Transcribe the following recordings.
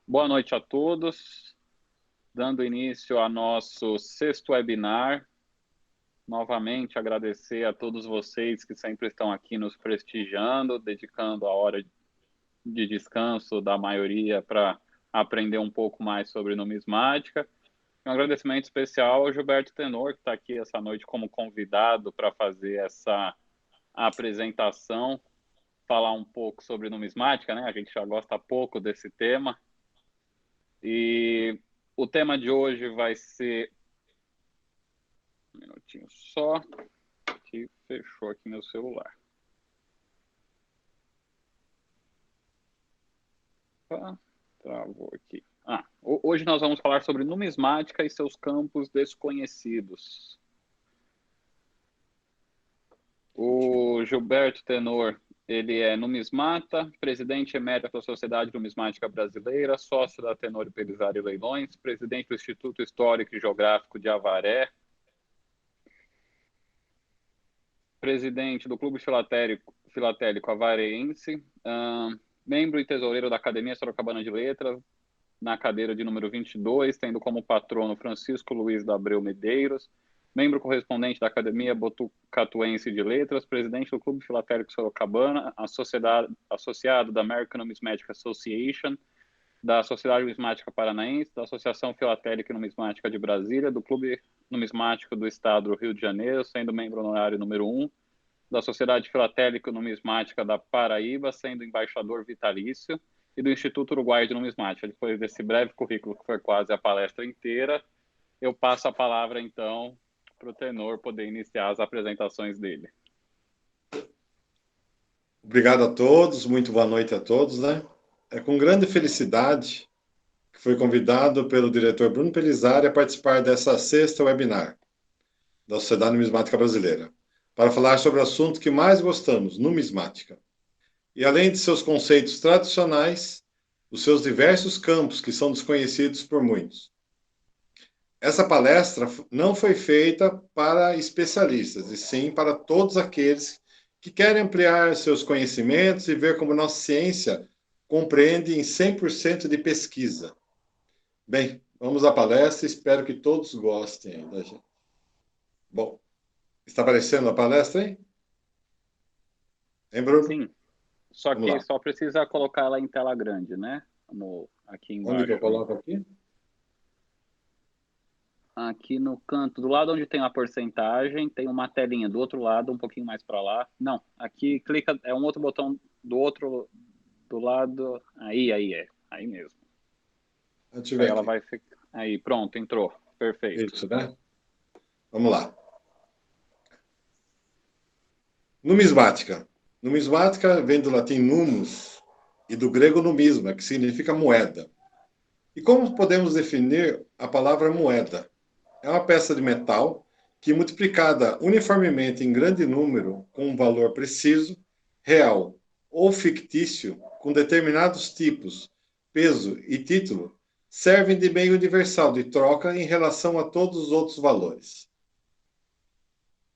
Boa noite a todos. Dando início ao nosso sexto webinar. Novamente, agradecer a todos vocês que sempre estão aqui nos prestigiando, dedicando a hora de descanso da maioria para aprender um pouco mais sobre numismática. Um agradecimento especial ao Gilberto Tenor, que está aqui essa noite como convidado para fazer essa apresentação, falar um pouco sobre numismática, né? A gente já gosta pouco desse tema. E o tema de hoje vai ser... Um minutinho só, que fechou aqui meu celular. Travou aqui. Hoje nós vamos falar sobre numismática e seus campos desconhecidos. O Gilberto Tenor, ele é numismata, presidente emérito da Sociedade Numismática Brasileira, sócio da Tenor e Pelizari Leilões, presidente do Instituto Histórico e Geográfico de Avaré, presidente do Clube Filatélico Avarense, membro e tesoureiro da Academia Sorocabana de Letras, na cadeira de número 22, tendo como patrono Francisco Luiz da Abreu Medeiros, membro correspondente da Academia Botucatuense de Letras, presidente do Clube Filatélico Sorocabana, associado da American Numismatic Association, da Sociedade Numismática Paranaense, da Associação Filatélica e Numismática de Brasília, do Clube Numismático do Estado do Rio de Janeiro, sendo membro honorário número 1, da Sociedade Filatélica e Numismática da Paraíba, sendo embaixador vitalício, e do Instituto Uruguaio de Numismática. Depois desse breve currículo, que foi quase a palestra inteira, eu passo a palavra, então, para o Tenor poder iniciar as apresentações dele. Obrigado a todos, muito boa noite a todos, né? É com grande felicidade que fui convidado pelo diretor Bruno Pelizari a participar dessa sexta webinar da Sociedade Numismática Brasileira, para falar sobre o assunto que mais gostamos, numismática. E além de seus conceitos tradicionais, os seus diversos campos que são desconhecidos por muitos. Essa palestra não foi feita para especialistas, e sim para todos aqueles que querem ampliar seus conhecimentos e ver como nossa ciência compreende em 100% de pesquisa. Bem, vamos à palestra, espero que todos gostem da gente. Bom, está aparecendo a palestra, hein? Hein, Bruno? Sim, só Vamos que lá. só precisa colocar ela em tela grande, né? Aqui Onde que eu embaixo. coloco aqui? Aqui no canto, do lado onde tem a porcentagem, tem uma telinha do outro lado, um pouquinho mais para lá. Não, aqui clica, é um outro botão do lado. Aí mesmo. Deixa eu Aí ver ela aqui. vai ficar. Aí, pronto, entrou. Perfeito. Isso, né? Vamos lá. Numismática. Numismática vem do latim numus e do grego numisma, que significa moeda. E como podemos definir a palavra moeda? É uma peça de metal que, multiplicada uniformemente em grande número com um valor preciso, real ou fictício, com determinados tipos, peso e título, servem de meio universal de troca em relação a todos os outros valores.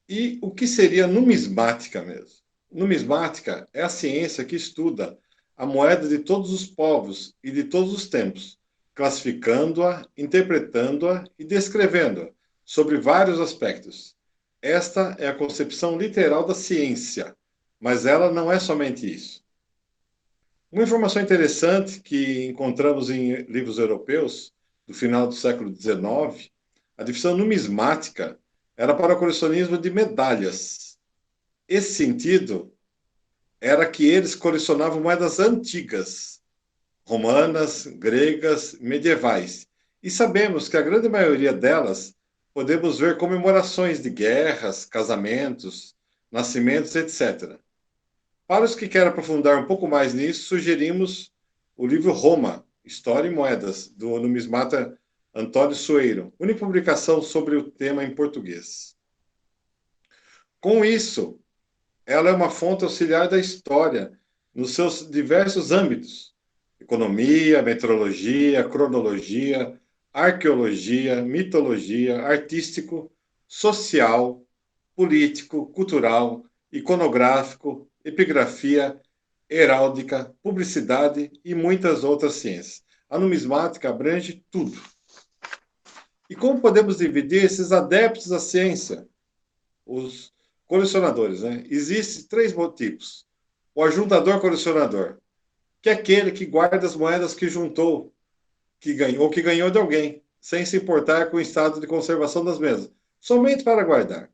E o que seria numismática mesmo? Numismática é a ciência que estuda a moeda de todos os povos e de todos os tempos, classificando-a, interpretando-a e descrevendo-a sobre vários aspectos. Esta é a concepção literal da ciência, mas ela não é somente isso. Uma informação interessante que encontramos em livros europeus do final do século XIX, a divisão numismática era para o colecionismo de medalhas. Esse sentido era que eles colecionavam moedas antigas, romanas, gregas, medievais. E sabemos que a grande maioria delas podemos ver comemorações de guerras, casamentos, nascimentos, etc. Para os que querem aprofundar um pouco mais nisso, sugerimos o livro Roma, História e Moedas, do numismata Antônio Soeiro, única publicação sobre o tema em português. Com isso, ela é uma fonte auxiliar da história nos seus diversos âmbitos: economia, meteorologia, cronologia, arqueologia, mitologia, artístico, social, político, cultural, iconográfico, epigrafia, heráldica, publicidade e muitas outras ciências. A numismática abrange tudo. E como podemos dividir esses adeptos à ciência, os colecionadores, né? Existem três tipos. O ajuntador colecionador, que é aquele que guarda as moedas que juntou, que ganhou, ou que ganhou de alguém, sem se importar com o estado de conservação das mesmas, somente para guardar.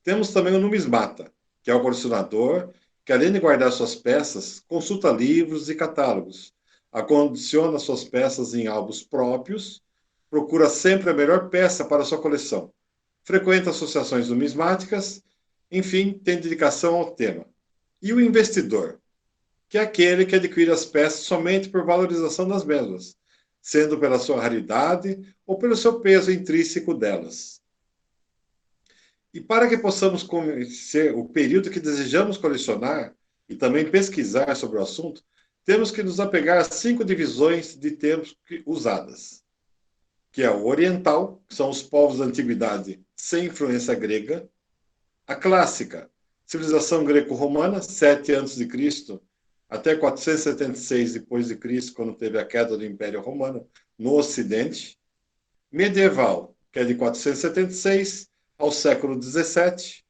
Temos também o numismata, que é o colecionador que, além de guardar suas peças, consulta livros e catálogos, acondiciona suas peças em álbuns próprios, procura sempre a melhor peça para sua coleção, frequenta associações numismáticas, enfim, tem dedicação ao tema. E o investidor, que é aquele que adquire as peças somente por valorização das mesmas, sendo pela sua raridade ou pelo seu peso intrínseco delas. E para que possamos conhecer o período que desejamos colecionar e também pesquisar sobre o assunto, temos que nos apegar a 5 divisões de tempos usadas, que é o oriental, que são os povos da antiguidade sem influência grega, a clássica, civilização greco-romana, 7 a.C. até 476 depois de Cristo, quando teve a queda do Império Romano no Ocidente, medieval, que é de 476 ao século XVII,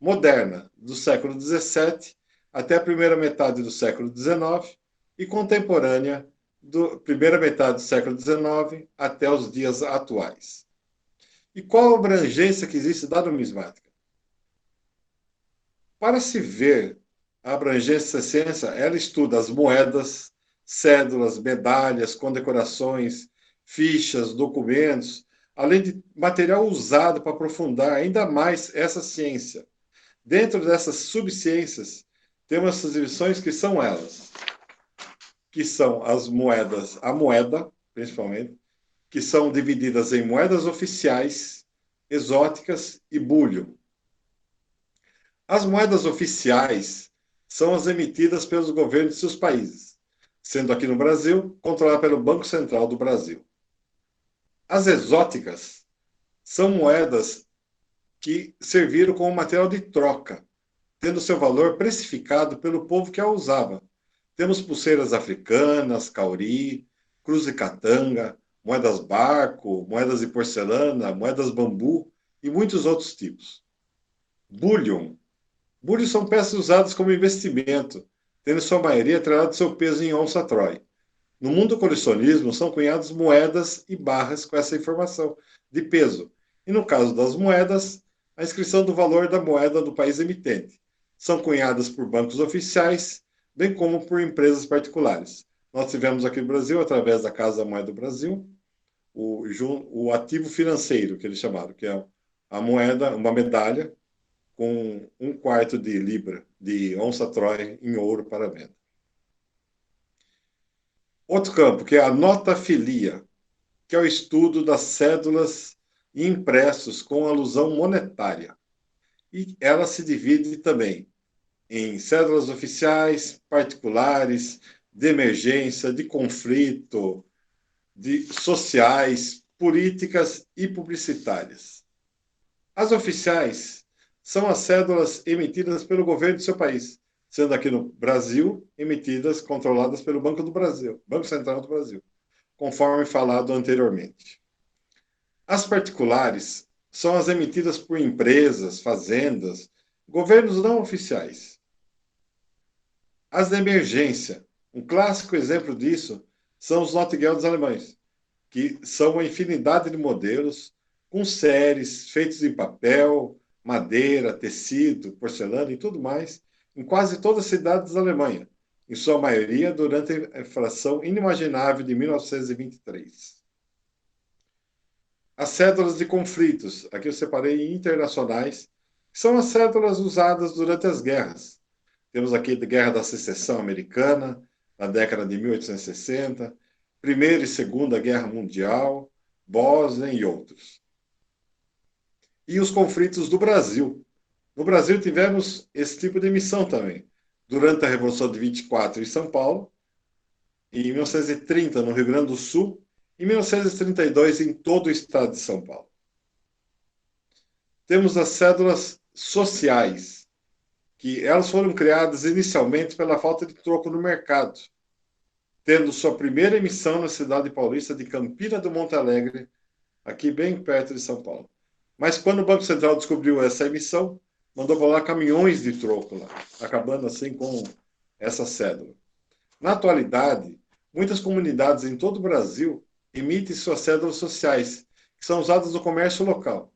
moderna, do século XVII até a primeira metade do século XIX, e contemporânea, da primeira metade do século XIX até os dias atuais. E qual a abrangência que existe da numismática? Para se ver a abrangência da ciência, ela estuda as moedas, cédulas, medalhas, condecorações, fichas, documentos, além de material usado para aprofundar ainda mais essa ciência. Dentro dessas subciências, temos essas divisões que são elas, que são as moedas, a moeda, principalmente, que são divididas em moedas oficiais, exóticas e bullion. As moedas oficiais são as emitidas pelos governos de seus países, sendo aqui no Brasil, controlada pelo Banco Central do Brasil. As exóticas são moedas que serviram como material de troca, tendo seu valor precificado pelo povo que a usava. Temos pulseiras africanas, cauri, cruz de catanga, moedas barco, moedas de porcelana, moedas bambu e muitos outros tipos. Bullion. Bullion são peças usadas como investimento, tendo sua maioria atrelada ao seu peso em onça-troy. No mundo do colecionismo, são cunhadas moedas e barras com essa informação de peso. E no caso das moedas, a inscrição do valor da moeda do país emitente. São cunhadas por bancos oficiais, bem como por empresas particulares. Nós tivemos aqui no Brasil, através da Casa da Moeda do Brasil, o ativo financeiro, que eles chamaram, que é a moeda, uma medalha, com 1/4 de libra de onça-troy em ouro para venda. Outro campo, que é a notafilia, que é o estudo das cédulas e impressos com alusão monetária. E ela se divide também em cédulas oficiais, particulares, de emergência, de conflito, de sociais, políticas e publicitárias. As oficiais são as cédulas emitidas pelo governo do seu país, sendo aqui no Brasil emitidas, controladas pelo Banco do Brasil, Banco Central do Brasil, conforme falado anteriormente. As particulares são as emitidas por empresas, fazendas, governos não oficiais. As de emergência, um clássico exemplo disso são os Notgelds alemães, que são uma infinidade de modelos com séries feitos em papel, madeira, tecido, porcelana e tudo mais, em quase todas as cidades da Alemanha, em sua maioria durante a inflação inimaginável de 1923. As cédulas de conflitos, aqui eu separei internacionais, que são as cédulas usadas durante as guerras. Temos aqui a Guerra da Secessão Americana, na década de 1860, Primeira e Segunda Guerra Mundial, Bósnia e outros. E os conflitos do Brasil. No Brasil tivemos esse tipo de missão também. Durante a Revolução de 24 em São Paulo, em 1930 no Rio Grande do Sul, e 1932 em todo o estado de São Paulo. Temos as cédulas sociais, que elas foram criadas inicialmente pela falta de troco no mercado. tendo sua primeira emissão na cidade paulista de Campina do Monte Alegre, aqui bem perto de São Paulo. Mas quando o Banco Central descobriu essa emissão, mandou volar caminhões de troco lá, acabando assim com essa cédula. Na atualidade, muitas comunidades em todo o Brasil emitem suas cédulas sociais, que são usadas no comércio local.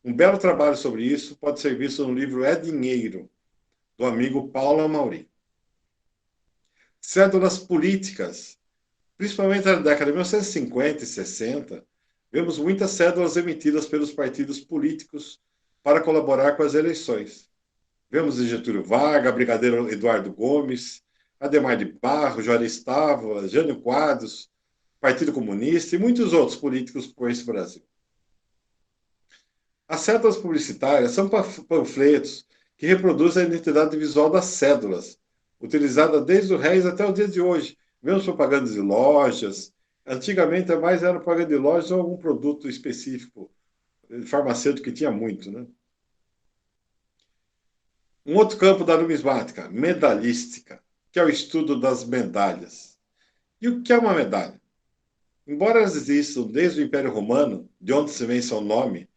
Um belo trabalho sobre isso pode ser visto no livro É Dinheiro, do amigo Paulo Amauri. Cédulas políticas. Principalmente na década de 1950 e 60, vemos muitas cédulas emitidas pelos partidos políticos para colaborar com as eleições. Vemos de Getúlio Vargas, Brigadeiro Eduardo Gomes, Ademar de Barros, Juarez Távora, Jânio Quadros, Partido Comunista e muitos outros políticos por esse Brasil. As cédulas publicitárias são panfletos que reproduzem a identidade visual das cédulas, utilizada desde o Reis até o dia de hoje. Vemos propagandas de lojas. Antigamente, mais era propaganda de lojas ou algum produto específico, farmacêutico, que tinha muito, né? Um outro campo da numismática, medalhística, que é o estudo das medalhas. E o que é uma medalha? Embora elas existam desde o Império Romano, de onde se vem seu nome,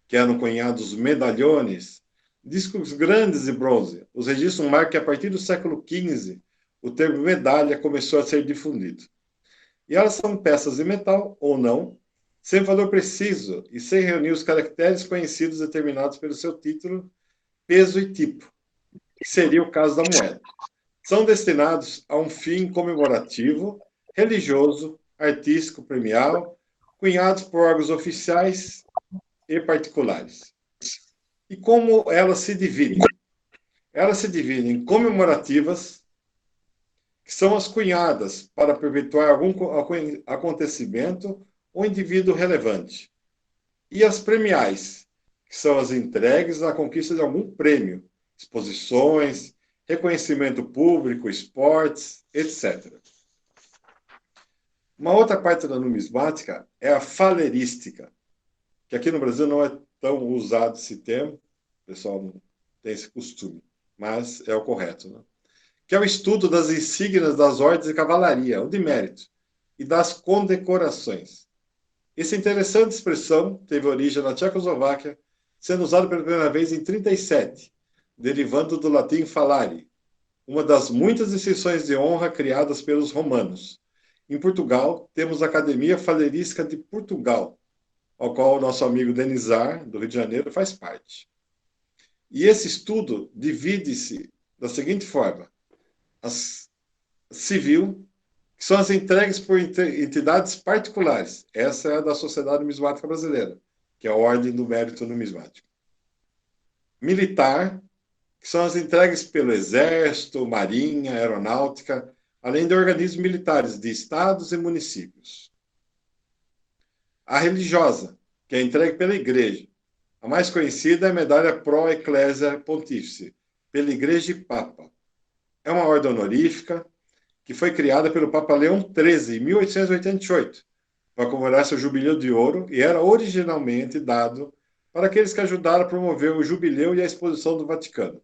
que eram cunhados medalhones, discos grandes de bronze, os registros marcam que a partir do século XV o termo medalha começou a ser difundido. E elas são peças de metal, ou não, sem valor preciso e sem reunir os caracteres conhecidos determinados pelo seu título, peso e tipo, que seria o caso da moeda. São destinados a um fim comemorativo, religioso, artístico, premial, cunhados por órgãos oficiais e particulares. E como elas se dividem? Elas se dividem em comemorativas, que são as cunhadas para perpetuar algum acontecimento ou indivíduo relevante. E as premiais, que são as entregues à conquista de algum prêmio, exposições, reconhecimento público, esportes, etc. Uma outra parte da numismática é a falerística, que aqui no Brasil não é tão usado esse termo, o pessoal não tem esse costume, mas é o correto, né? Que é o estudo das insígnias das ordens de cavalaria, ou de mérito, e das condecorações. Essa interessante expressão teve origem na Tchecoslováquia, sendo usada pela primeira vez em 1937, derivando do latim falari, uma das muitas distinções de honra criadas pelos romanos. Em Portugal, temos a Academia Falerística de Portugal, ao qual o nosso amigo Denizar, do Rio de Janeiro, faz parte. E esse estudo divide-se da seguinte forma: as civil, que são as entregues por entidades particulares. Essa é a da Sociedade Numismática Brasileira, que é a Ordem do Mérito Numismático. Militar, que são as entregues pelo Exército, Marinha, Aeronáutica, além de organismos militares de estados e municípios. A religiosa, que é entregue pela Igreja. A mais conhecida é a medalha Pro Ecclesia Pontífice, pela Igreja e Papa. É uma ordem honorífica que foi criada pelo Papa Leão XIII, em 1888, para comemorar seu jubileu de ouro, e era originalmente dado para aqueles que ajudaram a promover o jubileu e a exposição do Vaticano.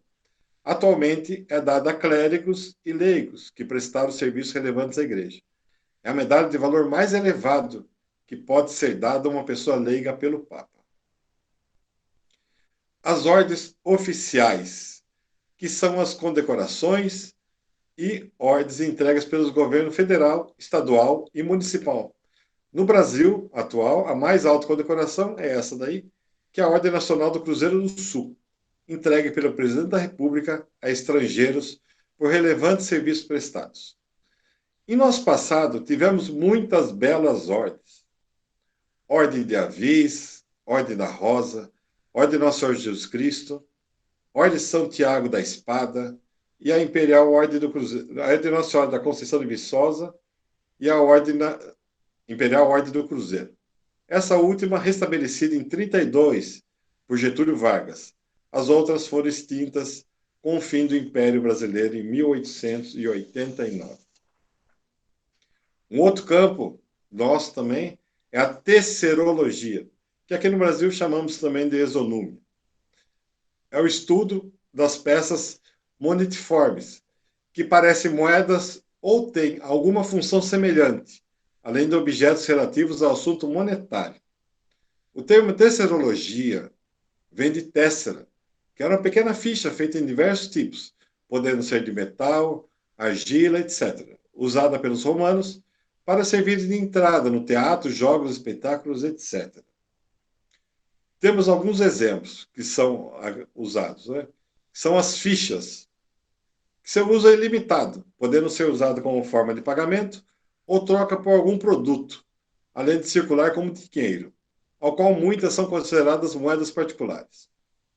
Atualmente é dada a clérigos e leigos que prestaram serviços relevantes à Igreja. É a medalha de valor mais elevado que pode ser dada a uma pessoa leiga pelo Papa. As ordens oficiais, que são as condecorações e ordens entregues pelos governos federal, estadual e municipal. No Brasil atual, a mais alta condecoração é essa daí, que é a Ordem Nacional do Cruzeiro do Sul, entregue pelo Presidente da República a estrangeiros por relevantes serviços prestados. Em nosso passado, tivemos muitas belas ordens. Ordem de Avis, Ordem da Rosa, Ordem Nosso Senhor Jesus Cristo, Ordem São Tiago da Espada e a Imperial Ordem do Cruzeiro, a Ordem Nossa Senhora da Conceição de Viçosa e a Imperial Ordem do Cruzeiro. Essa última restabelecida em 1932 por Getúlio Vargas. As outras foram extintas com o fim do Império Brasileiro em 1889. Um outro campo nosso também é a tesserologia, que aqui no Brasil chamamos também de exonúmio. É o estudo das peças monetiformes, que parecem moedas ou têm alguma função semelhante, além de objetos relativos ao assunto monetário. O termo tesserologia vem de tessera, que era uma pequena ficha feita em diversos tipos, podendo ser de metal, argila, etc., usada pelos romanos para servir de entrada no teatro, jogos, espetáculos, etc. Temos alguns exemplos que são usados, né? São as fichas, que seu uso é ilimitado, podendo ser usado como forma de pagamento ou troca por algum produto, além de circular como dinheiro, ao qual muitas são consideradas moedas particulares.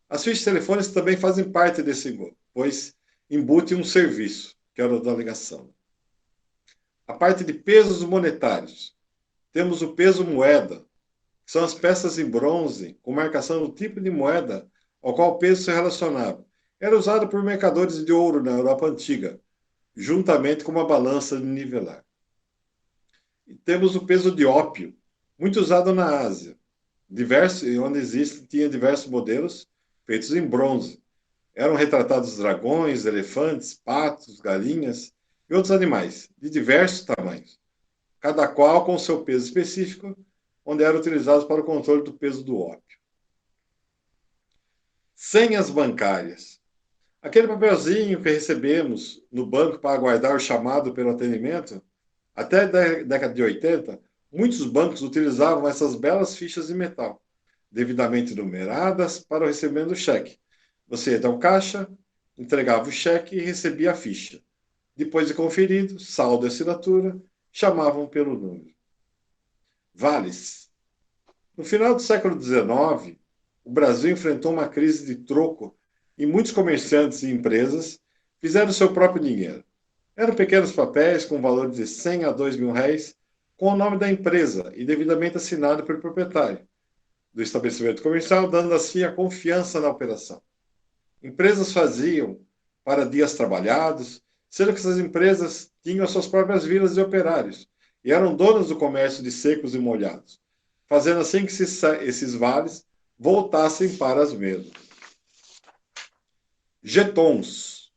As fichas telefônicas também fazem parte desse grupo, pois embutem um serviço, que é o da ligação. A parte de pesos monetários. Temos o peso moeda, que são as peças em bronze com marcação do tipo de moeda ao qual o peso se relacionava. Era usado por mercadores de ouro na Europa Antiga, juntamente com uma balança de nivelar. E temos o peso de ópio, muito usado na Ásia, onde tinha diversos modelos feitos em bronze. Eram retratados dragões, elefantes, patos, galinhas e outros animais, de diversos tamanhos, cada qual com seu peso específico, onde eram utilizados para o controle do peso do ópio. Senhas bancárias. Aquele papelzinho que recebemos no banco para aguardar o chamado pelo atendimento, até a década de 80, muitos bancos utilizavam essas belas fichas de metal, devidamente numeradas para o recebimento do cheque. Você ia ao caixa, entregava o cheque e recebia a ficha. Depois de conferido, saldo e assinatura, chamavam pelo número. Vales. No final do século XIX, o Brasil enfrentou uma crise de troco e muitos comerciantes e empresas fizeram seu próprio dinheiro. Eram pequenos papéis com valor de 100 a 2 mil réis, com o nome da empresa e devidamente assinado pelo proprietário do estabelecimento comercial, dando assim a confiança na operação. Empresas faziam para dias trabalhados, sendo que essas empresas tinham as suas próprias vilas de operários e eram donas do comércio de secos e molhados, fazendo assim que esses vales voltassem para as mesmas. Jetons.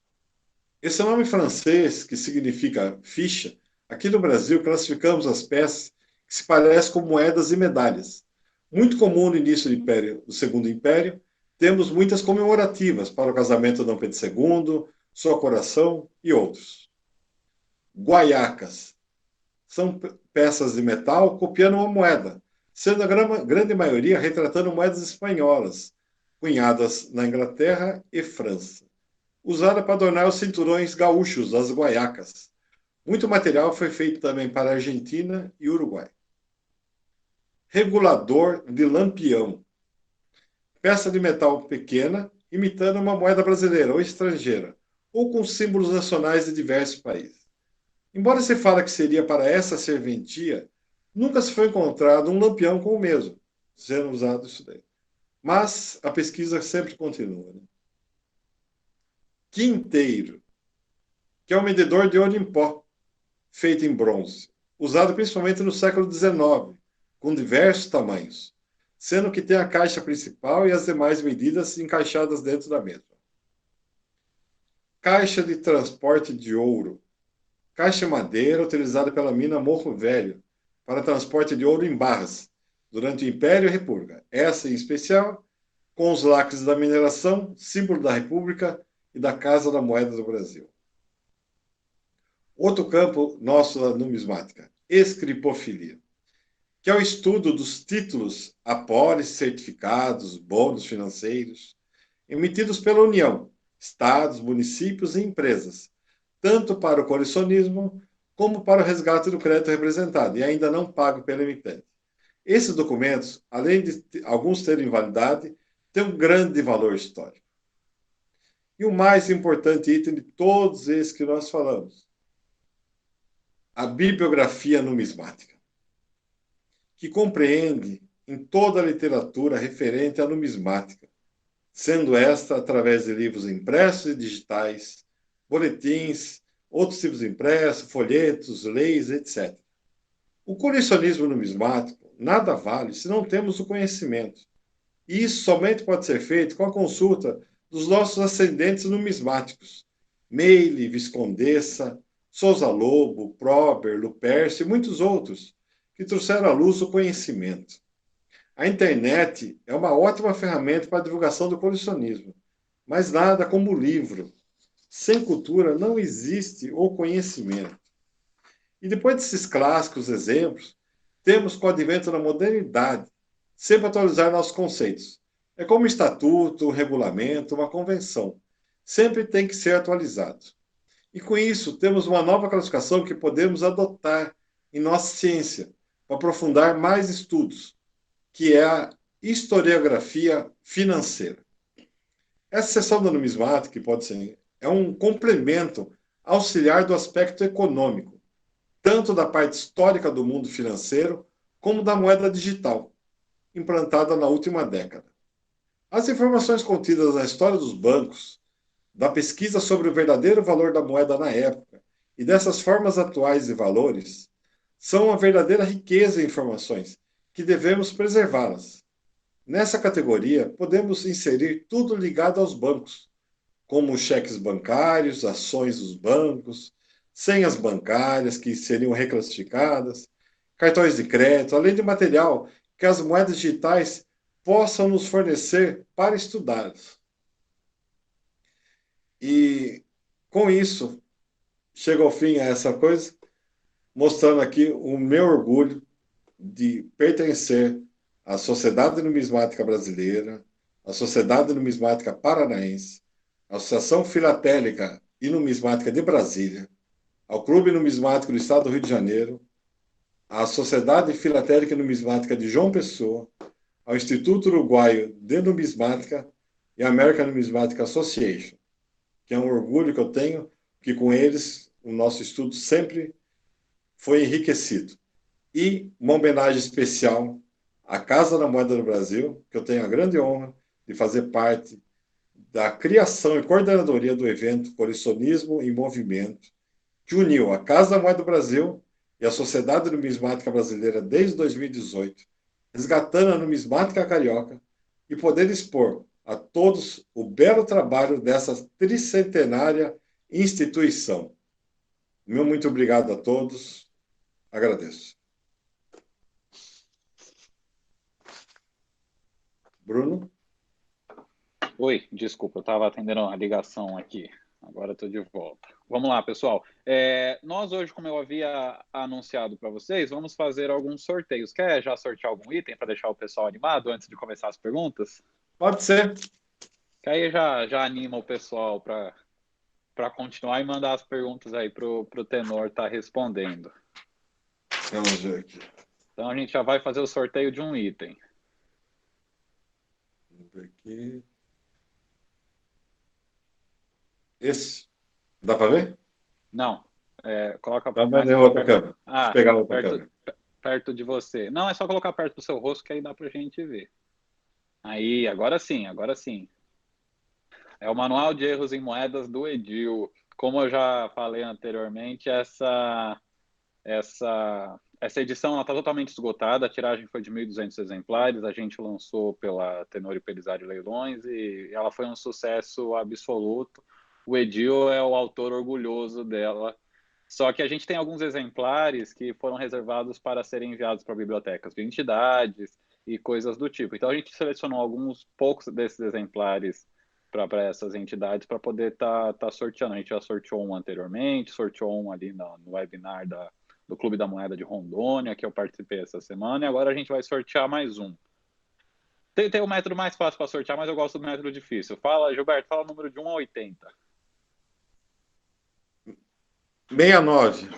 Esse nome francês, que significa ficha, aqui no Brasil classificamos as peças que se parecem com moedas e medalhas. Muito comum no início do Segundo Império, temos muitas comemorativas para o casamento de Dom Pedro II, sua coroação e outros. Guaiacas. São peças de metal copiando uma moeda, sendo a grande maioria retratando moedas espanholas, cunhadas na Inglaterra e França, usada para adornar os cinturões gaúchos, as guaiacas. Muito material foi feito também para a Argentina e Uruguai. Regulador de lampião. Peça de metal pequena, imitando uma moeda brasileira ou estrangeira, ou com símbolos nacionais de diversos países. Embora se fale que seria para essa serventia, nunca se foi encontrado um lampião com o mesmo, sendo usado isso daí. Mas a pesquisa sempre continua. Né? Quinteiro, que é um medidor de ouro em pó, feito em bronze, usado principalmente no século XIX, com diversos tamanhos, sendo que tem a caixa principal e as demais medidas encaixadas dentro da mesma. Caixa de transporte de ouro. Caixa madeira utilizada pela mina Morro Velho para transporte de ouro em barras, durante o Império e a República. Essa em especial, com os lacres da mineração, símbolo da República e da Casa da Moeda do Brasil. Outro campo nosso da numismática, escripofilia, que é o estudo dos títulos, apólices, certificados, bônus financeiros, emitidos pela União, estados, municípios e empresas, tanto para o colecionismo como para o resgate do crédito representado, e ainda não pago pelo emitente. Esses documentos, além de alguns terem validade, têm um grande valor histórico. E o mais importante item de todos esses que nós falamos, a bibliografia numismática, que compreende em toda a literatura referente à numismática, sendo esta através de livros impressos e digitais, boletins, outros tipos impressos, folhetos, leis, etc. O colecionismo numismático nada vale se não temos o conhecimento. E isso somente pode ser feito com a consulta dos nossos ascendentes numismáticos, Meyle, Viscondessa, Souza Lobo, Prober, Lupercio e muitos outros, que trouxeram à luz o conhecimento. A internet é uma ótima ferramenta para a divulgação do colecionismo, mas nada como o livro. Sem cultura não existe o conhecimento. E depois desses clássicos exemplos, temos com o advento da modernidade sempre atualizar nossos conceitos. É como um estatuto, um regulamento, uma convenção. Sempre tem que ser atualizado. E com isso, temos uma nova classificação que podemos adotar em nossa ciência, para aprofundar mais estudos, que é a historiografia financeira. Essa seção da numismática, que pode ser, é um complemento auxiliar do aspecto econômico, tanto da parte histórica do mundo financeiro, como da moeda digital, implantada na última década. As informações contidas na história dos bancos, da pesquisa sobre o verdadeiro valor da moeda na época e dessas formas atuais de valores, são uma verdadeira riqueza de informações que devemos preservá-las. Nessa categoria, podemos inserir tudo ligado aos bancos, como cheques bancários, ações dos bancos, senhas bancárias que seriam reclassificadas, cartões de crédito, além de material que as moedas digitais possam nos fornecer para estudar. E com isso, chega ao fim essa coisa, mostrando aqui o meu orgulho de pertencer à Sociedade Numismática Brasileira, à Sociedade Numismática Paranaense, à Associação Filatélica e Numismática de Brasília, ao Clube Numismático do Estado do Rio de Janeiro, à Sociedade Filatélica e Numismática de João Pessoa, ao Instituto Uruguaio de Numismática e à American Numismatic Association, que é um orgulho que eu tenho, que com eles o nosso estudo sempre foi enriquecido. E uma homenagem especial à Casa da Moeda do Brasil, que eu tenho a grande honra de fazer parte da criação e coordenadoria do evento Colecionismo em Movimento, que uniu a Casa da Moeda do Brasil e a Sociedade Numismática Brasileira desde 2018, resgatando a numismática carioca e poder expor a todos o belo trabalho dessa tricentenária instituição. Meu muito obrigado a todos. Agradeço. Bruno? Oi, desculpa, eu estava atendendo uma ligação aqui. Agora estou de volta. Vamos lá, pessoal. Nós hoje, como eu havia anunciado para vocês, vamos fazer alguns sorteios. Quer já sortear algum item para deixar o pessoal animado antes de começar as perguntas? Pode ser. Que aí já anima o pessoal para continuar e mandar as perguntas aí para o tenor estar respondendo. Vamos ver aqui. Então a gente já vai fazer o sorteio de um item. Vamos ver aqui. Esse. Dá para ver? Não. Coloca Dá mais para outra câmera. Deixa eu pegar outra câmera. Perto de você. Não, é só colocar perto do seu rosto que aí dá pra gente ver. Aí, agora sim, agora sim. É o Manual de Erros em Moedas do Edil. Como eu já falei anteriormente, essa edição está totalmente esgotada. A tiragem foi de 1.200 exemplares. A gente lançou pela Tenório Pelizar de Leilões e ela foi um sucesso absoluto. O Edil é o autor orgulhoso dela. Só que a gente tem alguns exemplares que foram reservados para serem enviados para bibliotecas de entidades e coisas do tipo. Então a gente selecionou alguns poucos desses exemplares para essas entidades para poder tá sorteando. A gente já sorteou um anteriormente, sorteou um ali no webinar do Clube da Moeda de Rondônia, que eu participei essa semana, e agora a gente vai sortear mais um. Tem um método mais fácil para sortear, mas eu gosto do método difícil. Fala, Gilberto, fala o número de 1 a 80. 69.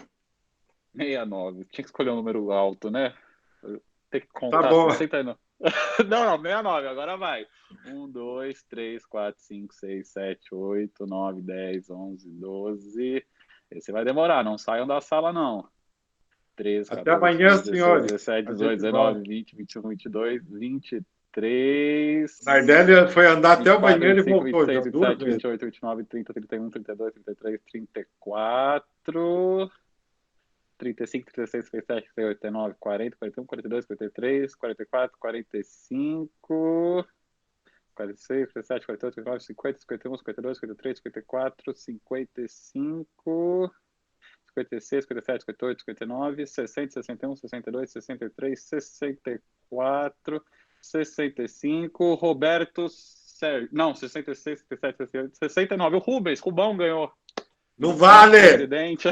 69. Tinha que escolher um número alto, né? Tem que Tá contar bom. 69. Não, 69, agora vai. 1, 2, 3, 4, 5, 6, 7, 8, 9, 10, 11, 12. Esse vai demorar, não saiam da sala, não. 13, Até 14, amanhã, 15, 16, senhores. 17, A 18, gente 19, volta. 20, 21, 22, 23, Nardelli foi andar até o 24, banheiro e 25, voltou já 26, duas 27, vezes. 28, 29, 30, 31, 32, 33, 34, 35, 36, 37, 38, 39, 40, 41, 42, 43, 44, 45, 46, 47, 48, 49, 50, 51, 52, 53, 54, 55, 56, 57, 58, 59, 60, 61, 62, 63, 64, 65, Roberto Sérgio. Não, 66, 67, 68, 69. O Rubão ganhou. Não vale! Presidente.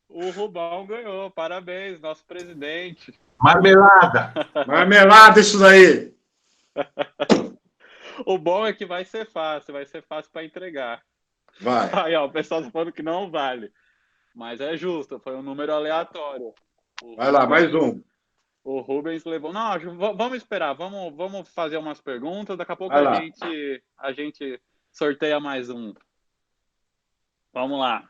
O Rubão ganhou. Parabéns, nosso presidente. Marmelada! Marmelada isso daí! O bom é que vai ser fácil para entregar. Vai. Aí, ó, o pessoal tá falando que não vale. Mas é justo, foi um número aleatório. Vai lá, mais um. O Rubens levou. Não, vamos esperar, vamos fazer umas perguntas. Daqui a pouco a gente sorteia mais um. Vamos lá.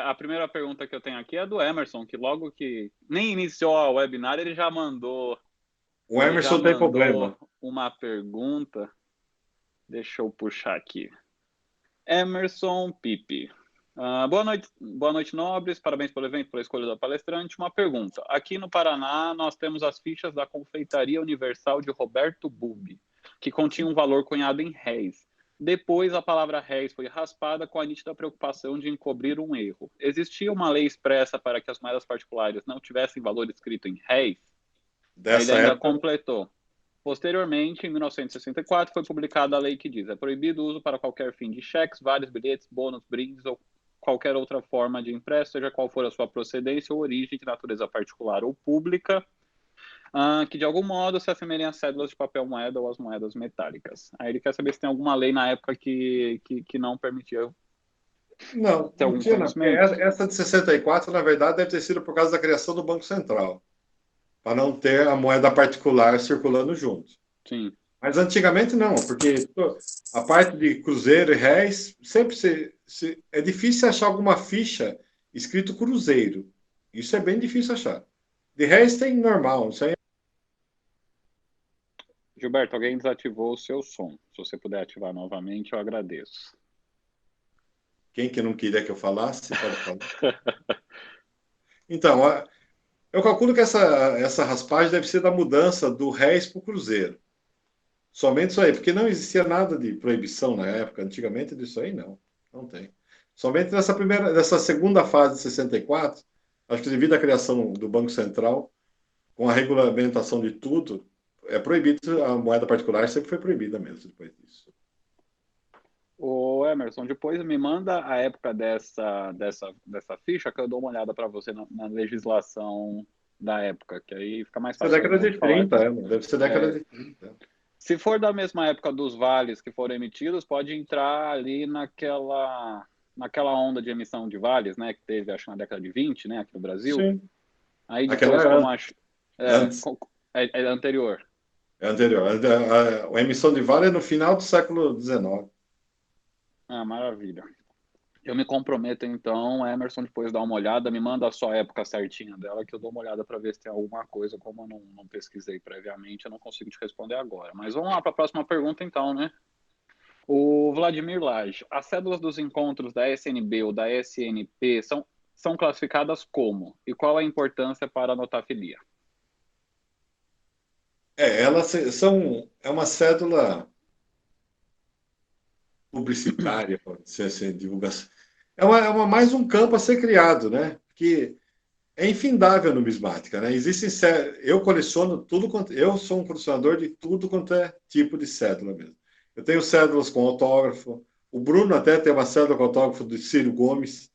A primeira pergunta que eu tenho aqui é do Emerson, que logo que nem iniciou a webinar, ele já mandou. O Emerson tem problema. Uma pergunta. Deixa eu puxar aqui. Emerson Pipe. Boa noite, nobres. Parabéns pelo evento, pela escolha da palestrante. Uma pergunta. Aqui no Paraná, nós temos as fichas da Confeitaria Universal de Roberto Bubi, que continha um valor cunhado em réis. Depois, a palavra réis foi raspada com a nítida preocupação de encobrir um erro. Existia uma lei expressa para que as moedas particulares não tivessem valor escrito em réis? Ele ainda completou. Posteriormente, em 1964, foi publicada a lei que diz: é proibido o uso para qualquer fim de cheques, vários bilhetes, bônus, brindes ou qualquer outra forma de impresso, seja qual for a sua procedência ou origem de natureza particular ou pública, que de algum modo se assemelhem às cédulas de papel moeda ou às moedas metálicas. Aí ele quer saber se tem alguma lei na época que não permitia. Não, não tinha. Essa de 64, na verdade, deve ter sido por causa da criação do Banco Central, para não ter a moeda particular circulando junto. Sim. Mas antigamente não, porque a parte de cruzeiro e réis, sempre é difícil achar alguma ficha escrito cruzeiro. Isso é bem difícil achar. De réis tem normal. Isso aí... Gilberto, alguém desativou o seu som. Se você puder ativar novamente, eu agradeço. Quem que não queria que eu falasse, pode falar. Então, eu calculo que essa raspagem deve ser da mudança do réis para o cruzeiro. Somente isso aí, porque não existia nada de proibição na época. Antigamente disso aí não tem. Somente nessa segunda fase de 64, acho que devido à criação do Banco Central, com a regulamentação de tudo, é proibido, a moeda particular sempre foi proibida mesmo depois disso. Ô Emerson, depois me manda a época dessa ficha que eu dou uma olhada para você na legislação da época, que aí fica mais fácil. Década de 30, deve ser década de 30. Se for da mesma época dos vales que foram emitidos, pode entrar ali naquela onda de emissão de vales, né, que teve, acho, na década de 20, né, aqui no Brasil. Sim. Aí depois, como acho... É anterior. É anterior. A emissão de vale é no final do século XIX. Maravilha. Eu me comprometo, então, Emerson, depois dá uma olhada, me manda só a época certinha dela, que eu dou uma olhada para ver se tem alguma coisa. Como eu não pesquisei previamente, eu não consigo te responder agora. Mas vamos lá para a próxima pergunta, então, né? O Vladimir Lage. As cédulas dos encontros da SNB ou da SNP são classificadas como? E qual a importância para a notafilia? Elas é uma cédula publicitária, pode ser assim, divulgação. É mais um campo a ser criado, né? Que é infindável a numismática, né? Eu coleciono tudo quanto... Eu sou um colecionador de tudo quanto é tipo de cédula mesmo. Eu tenho cédulas com autógrafo. O Bruno até tem uma cédula com autógrafo do Ciro Gomes,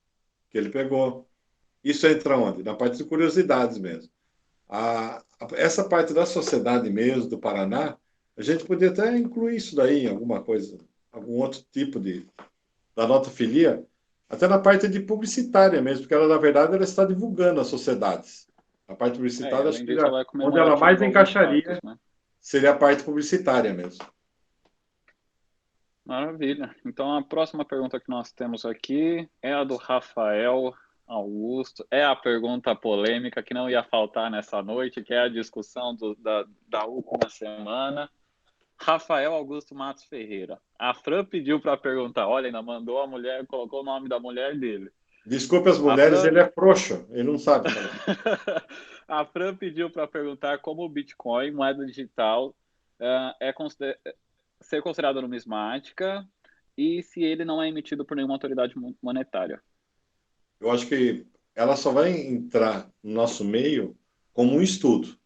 que ele pegou. Isso entra onde? Na parte de curiosidades mesmo. Essa parte da sociedade mesmo, do Paraná, a gente podia até incluir isso daí em alguma coisa, algum outro tipo da notafilia, até na parte de publicitária mesmo, porque ela, na verdade, ela está divulgando as sociedades. A parte publicitária, acho que onde ela mais encaixaria fatos, né? Seria a parte publicitária mesmo. Maravilha. Então, a próxima pergunta que nós temos aqui é a do Rafael Augusto. É a pergunta polêmica que não ia faltar nessa noite, que é a discussão da última semana. Rafael Augusto Matos Ferreira. A Fran pediu para perguntar. Olha, ainda mandou a mulher, colocou o nome da mulher dele. Desculpe as mulheres, ele é frouxo, ele não sabe falar. A Fran pediu para perguntar como o Bitcoin, moeda digital, ser considerada numismática e se ele não é emitido por nenhuma autoridade monetária. Eu acho que ela só vai entrar no nosso meio como um estudo.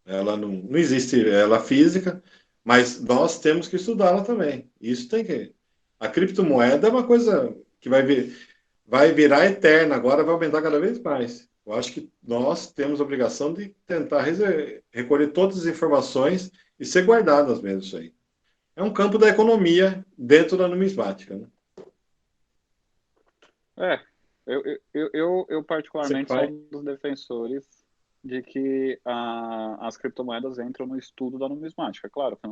Ela não existe ela física, mas nós temos que estudá-la também. Isso tem que. A criptomoeda é uma coisa que vai virar eterna, agora vai aumentar cada vez mais. Eu acho que nós temos a obrigação de tentar recolher todas as informações e ser guardadas mesmo isso aí. É um campo da economia dentro da numismática, né? É, eu Você particularmente sou faz. um dos defensores de que as criptomoedas entram no estudo da numismática. Claro, que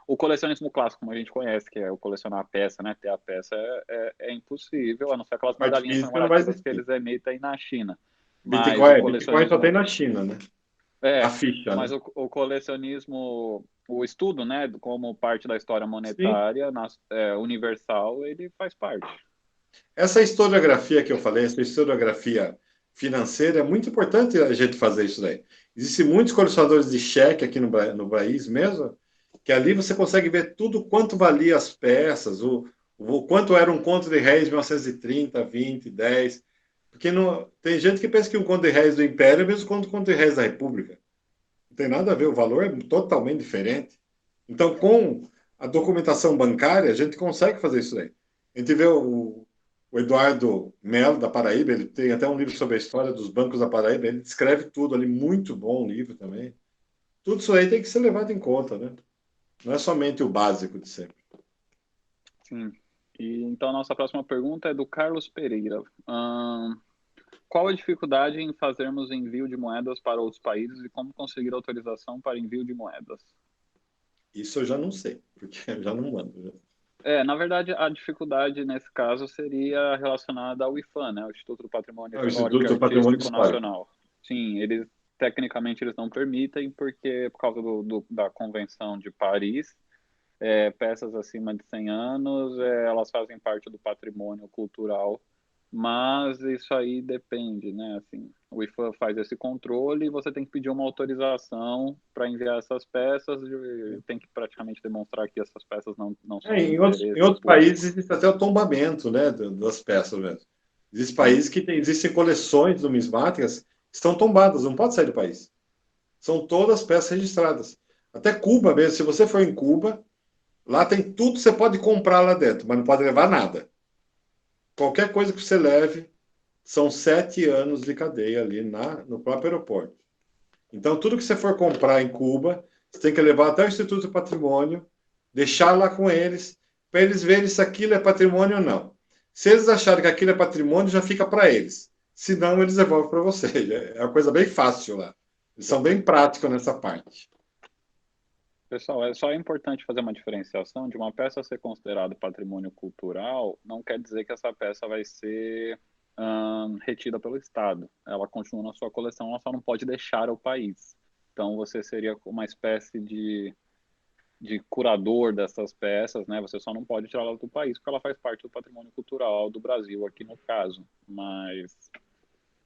o colecionismo clássico, como a gente conhece, que é o colecionar a peça, né? Ter a peça é impossível, a não ser A aquelas parte medalhinhas física não vai comemorativas que eles. eles emitem na China. Mas o Bitcoin só tem colecionismo na China, né? A é, ficha, mas né? o colecionismo, o estudo, né, como parte da história Sim. monetária universal, ele faz parte. Essa historiografia que eu falei, essa historiografia financeira, é muito importante a gente fazer isso daí. Existem muitos colecionadores de cheque aqui no país mesmo, que ali você consegue ver tudo quanto valia as peças, o quanto era um conto de réis 1930, 20, 10. Porque não, tem gente que pensa que um conto de réis do Império é o mesmo conto de réis da República. Não tem nada a ver, o valor é totalmente diferente. Então, com a documentação bancária, a gente consegue fazer isso daí. A gente vê o Eduardo Melo, da Paraíba, ele tem até um livro sobre a história dos bancos da Paraíba, ele descreve tudo ali, muito bom o livro também. Tudo isso aí tem que ser levado em conta, né? Não é somente o básico de sempre. Sim. E então a nossa próxima pergunta é do Carlos Pereira. Qual a dificuldade em fazermos envio de moedas para outros países e como conseguir autorização para envio de moedas? Isso eu já não sei, porque eu já não mando. Né? Na verdade, a dificuldade nesse caso seria relacionada ao IPHAN, né, o Instituto do Patrimônio É o Histórico e Instituto do Patrimônio Artístico Histórico. Nacional. Sim, eles tecnicamente eles não permitem porque por causa da Convenção de Paris, peças acima de 100 anos, elas fazem parte do patrimônio cultural, mas isso aí depende, né? Assim, o IFAM faz esse controle e você tem que pedir uma autorização para enviar essas peças e tem que praticamente demonstrar que essas peças não são de Em interesse outros países público. existe até o tombamento, né, das peças mesmo. Existem Sim, países que existem coleções numismáticas que estão tombadas, não pode sair do país. São todas peças registradas. Até Cuba mesmo, se você for em Cuba, lá tem tudo que você pode comprar lá dentro, mas não pode levar nada. Qualquer coisa que você leve, são 7 anos de cadeia ali no próprio aeroporto. Então, tudo que você for comprar em Cuba, você tem que levar até o Instituto do Patrimônio, deixar lá com eles, para eles verem se aquilo é patrimônio ou não. Se eles acharem que aquilo é patrimônio, já fica para eles. Se não, eles devolvem para você. É uma coisa bem fácil lá. Eles são bem práticos nessa parte. pessoal, só importante fazer uma diferenciação de uma peça ser considerada patrimônio cultural, não quer dizer que essa peça vai ser retida pelo Estado. Ela continua na sua coleção, ela só não pode deixar o país. Então você seria uma espécie de curador dessas peças, né? Você só não pode tirá-la do país porque ela faz parte do patrimônio cultural do Brasil aqui no caso. Mas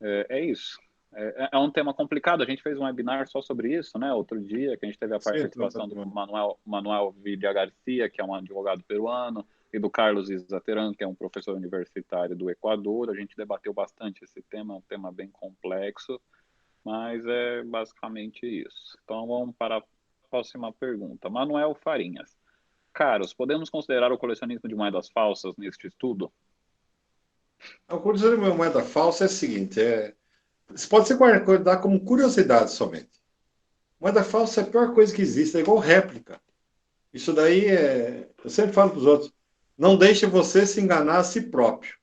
é isso. É um tema complicado. A gente fez um webinar só sobre isso, né? Outro dia, que a gente teve a Sim, participação do Manuel Vidia Garcia, que é um advogado peruano, e do Carlos Isateran, que é um professor universitário do Equador. A gente debateu bastante esse tema, é um tema bem complexo, mas é basicamente isso. Então vamos para a próxima pergunta. Manuel Farinhas. Caros, podemos considerar o colecionismo de moedas falsas neste estudo? a curiosidade de moeda falsa é o seguinte: isso pode ser guardado como curiosidade somente. Moeda falsa é a pior coisa que existe, é igual réplica. Isso daí é. Eu sempre falo para os outros: não deixe você se enganar a si próprio.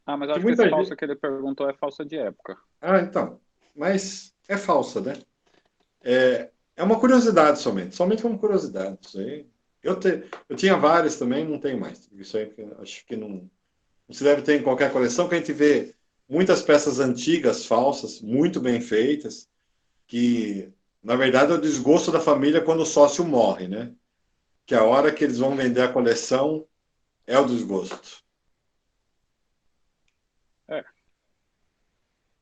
Ah, mas Que acho que esse muita gente. falsa que ele perguntou é falsa de época. Ah, então. Mas é falsa, né? É uma curiosidade somente. Somente uma curiosidade. Isso aí. Eu tinha várias também, não tenho mais. Isso aí acho que não se deve ter em qualquer coleção, que a gente vê muitas peças antigas, falsas, muito bem feitas, que na verdade é o desgosto da família quando o sócio morre, né? Que a hora que eles vão vender a coleção é o desgosto. É,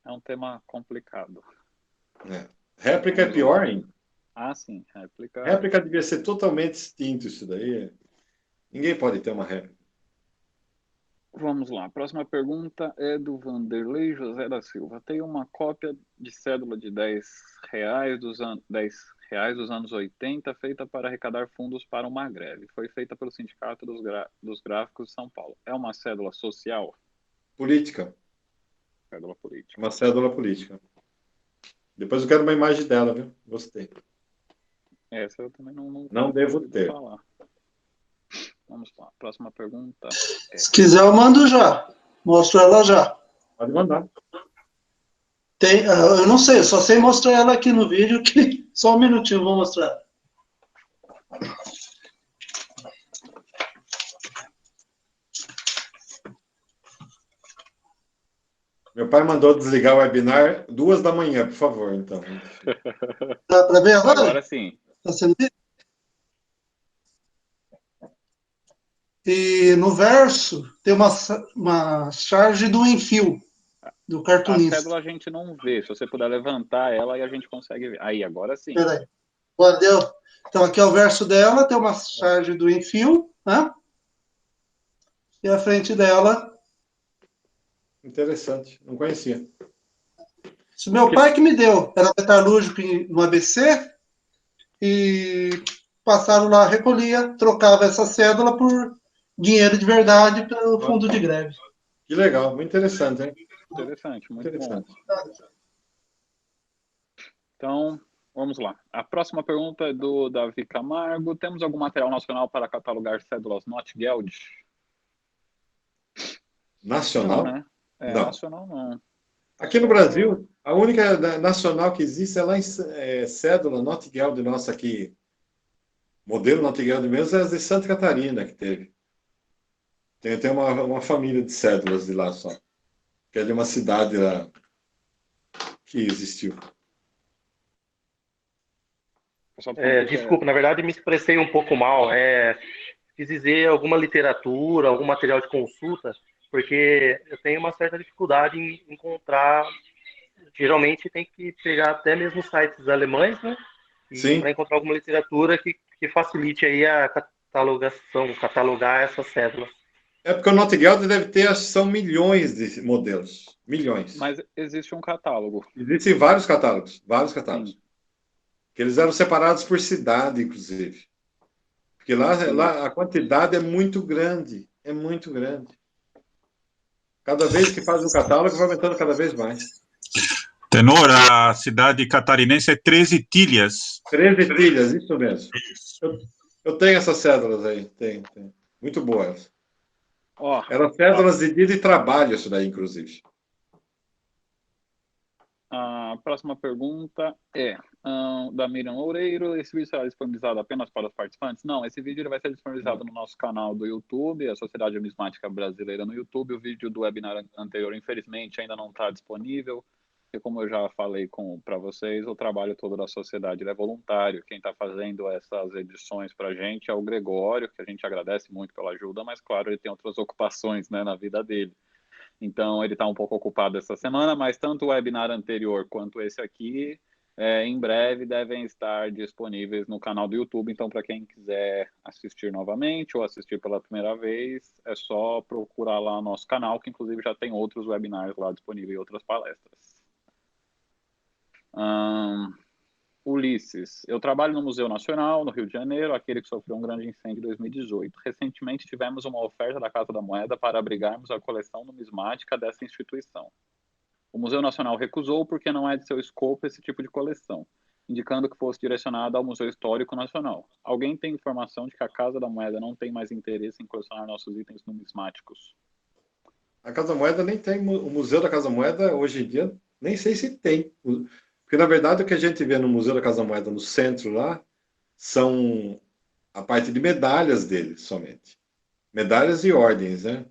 é um tema complicado. Né? Réplica é Vamos lá. pior ainda. Ah, sim, réplica. Réplica devia ser totalmente extinto isso daí. Ninguém pode ter uma réplica. Vamos lá. A próxima pergunta é do Vanderlei José da Silva. Tem uma cópia de cédula de R$ 10 dos anos 80 feita para arrecadar fundos para uma greve. Foi feita pelo Sindicato dos Gráficos de São Paulo. É uma cédula social? Política. Cédula política. Uma cédula política. Depois eu quero uma imagem dela, viu? Gostei. Essa eu também não devo ter. Falar. Vamos lá. Próxima pergunta. Se quiser, eu mando já. Mostro ela já. Pode mandar. Eu não sei, só sei mostrar ela aqui no vídeo. Só um minutinho, vou mostrar. Meu pai mandou desligar o webinar 2h, por favor, então. Dá para ver agora? Agora sim. Está sendo visto? E no verso tem uma charge do Enfio, do cartunista. A cédula a gente não vê. Se você puder levantar ela, aí a gente consegue ver. Aí, agora sim. Peraí. Agora deu. Então, aqui é o verso dela, tem uma charge do Enfio, né? E a frente dela... Interessante, não conhecia. Isso meu pai que me deu. Era metalúrgico no ABC e passaram lá, recolhia, trocava essa cédula por dinheiro de verdade pelo fundo de greve. Que legal, muito interessante, hein? Interessante, muito interessante. Bom. Então, vamos lá. A próxima pergunta é do Davi Camargo. Temos algum material nacional para catalogar cédulas Not-Geld? Nacional? Não, né? Não. Nacional não. Aqui no Brasil, a única nacional que existe é lá em cédula Not-Geld nossa aqui. Modelo Not-Geld mesmo é a de Santa Catarina que teve. Tem uma família de cédulas de lá só. Que é de uma cidade lá que existiu. Desculpa, na verdade me expressei um pouco mal. Quis dizer alguma literatura, algum material de consulta, porque eu tenho uma certa dificuldade em encontrar. Geralmente tem que pegar até mesmo sites alemães, né? Para encontrar alguma literatura que facilite aí a catalogar essas cédulas. É porque o Not-Geld deve ter, acho que são milhões de modelos. Milhões. Mas existe um catálogo. Existem vários catálogos. Vários catálogos. Sim. Que eles eram separados por cidade, inclusive. Porque lá a quantidade é muito grande. É muito grande. Cada vez que faz um catálogo, vai aumentando cada vez mais. Tenor, a cidade catarinense é 13 Tilhas. 13 Tilhas, isso mesmo. Eu tenho essas cédulas aí. Tenho. Muito boas. Eram cédulas de dia de trabalho, isso daí, inclusive. A próxima pergunta é da Miriam Loureiro. Esse vídeo será disponibilizado apenas para os participantes? Não, esse vídeo vai ser disponibilizado no nosso canal do YouTube, a Sociedade Numismática Brasileira no YouTube. O vídeo do webinar anterior, infelizmente, ainda não está disponível, porque, como eu já falei para vocês, o trabalho todo da sociedade é voluntário. Quem está fazendo essas edições para a gente é o Gregório, que a gente agradece muito pela ajuda, mas, claro, ele tem outras ocupações, né, na vida dele. Então, ele está um pouco ocupado essa semana, mas tanto o webinar anterior quanto esse aqui, em breve, devem estar disponíveis no canal do YouTube. Então, para quem quiser assistir novamente ou assistir pela primeira vez, é só procurar lá no nosso canal, que inclusive já tem outros webinars lá disponíveis e outras palestras. Ulisses, eu trabalho no Museu Nacional, no Rio de Janeiro, aquele que sofreu um grande incêndio em 2018. Recentemente tivemos uma oferta da Casa da Moeda para abrigarmos a coleção numismática dessa instituição. O Museu Nacional recusou porque não é de seu escopo esse tipo de coleção, indicando que fosse direcionada ao Museu Histórico Nacional. Alguém tem informação de que a Casa da Moeda não tem mais interesse em colecionar nossos itens numismáticos? A Casa da Moeda nem tem, o Museu da Casa da Moeda, hoje em dia, nem sei se tem. Porque, na verdade, o que a gente vê no Museu da Casa da Moeda, no centro lá, são a parte de medalhas dele, somente. Medalhas e ordens, né?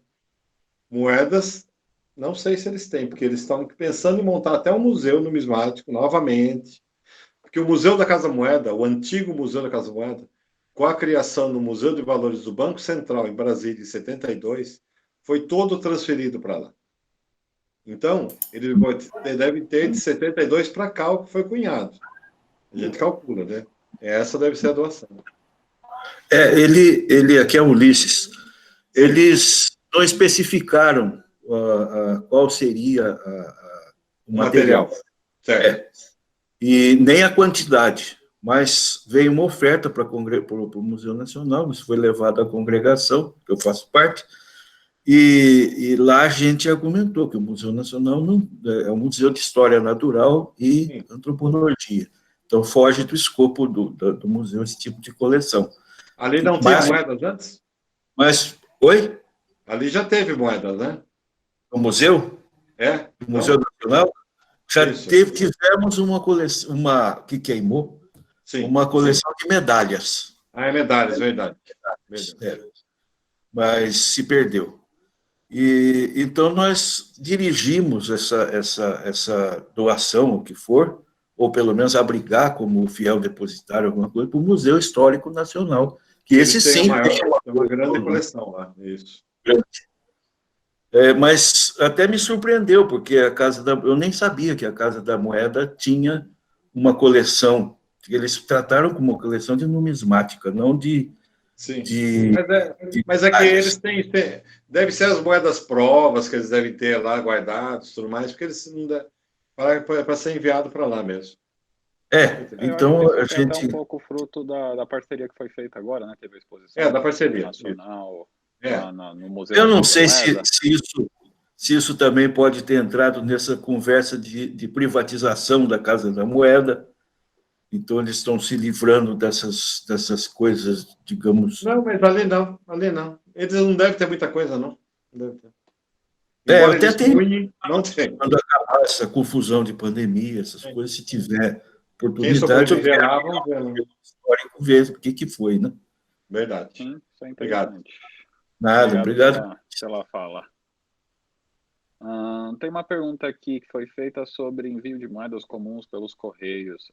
Moedas, não sei se eles têm, porque eles estão pensando em montar até um museu numismático novamente. Porque o Museu da Casa da Moeda, o antigo Museu da Casa da Moeda, com a criação do Museu de Valores do Banco Central, em Brasília, em 72, foi todo transferido para lá. Então, ele deve ter de 72 para cá o que foi cunhado. A gente calcula, né? Essa deve ser a doação. Ele aqui é Ulisses. Eles não especificaram qual seria o material. Certo. E nem a quantidade, mas veio uma oferta para o Museu Nacional, isso foi levado à congregação, que eu faço parte, e lá a gente argumentou que o Museu Nacional é um museu de história natural e antropologia, então foge do escopo do museu esse tipo de coleção. Ali não teve moedas antes? Oi? Ali já teve moedas, né? No museu? No Museu Nacional? Já tivemos uma coleção, que queimou, uma coleção de medalhas. É medalhas, verdade. Mas se perdeu. E então nós dirigimos essa doação, o que for, ou pelo menos abrigar como fiel depositário alguma coisa, para o Museu Histórico Nacional, que esse sim tem uma grande coleção lá, isso. Mas até me surpreendeu, porque eu nem sabia que a Casa da Moeda tinha uma coleção, eles trataram como uma coleção de numismática, não de... Sim, mas é que eles têm, deve ser as moedas provas que eles devem ter lá guardados, tudo mais, porque eles não para ser enviado para lá mesmo. Então a gente... até um pouco fruto da parceria que foi feita agora, né? Teve a exposição da parceria nacional no Museu. Eu não sei se isso também pode ter entrado nessa conversa de privatização da Casa da Moeda. Então, eles estão se livrando dessas coisas, digamos... Não, mas ali não. Eles não devem ter muita coisa, não. Eu até tenho... Não tem. Quando acabar essa confusão de pandemia, essas coisas, se tiver oportunidade, eu quero ver o que foi, né? Verdade. Sim, isso é interessante. Nada, obrigado. Pela fala. Tem uma pergunta aqui que foi feita sobre envio de moedas comuns pelos correios.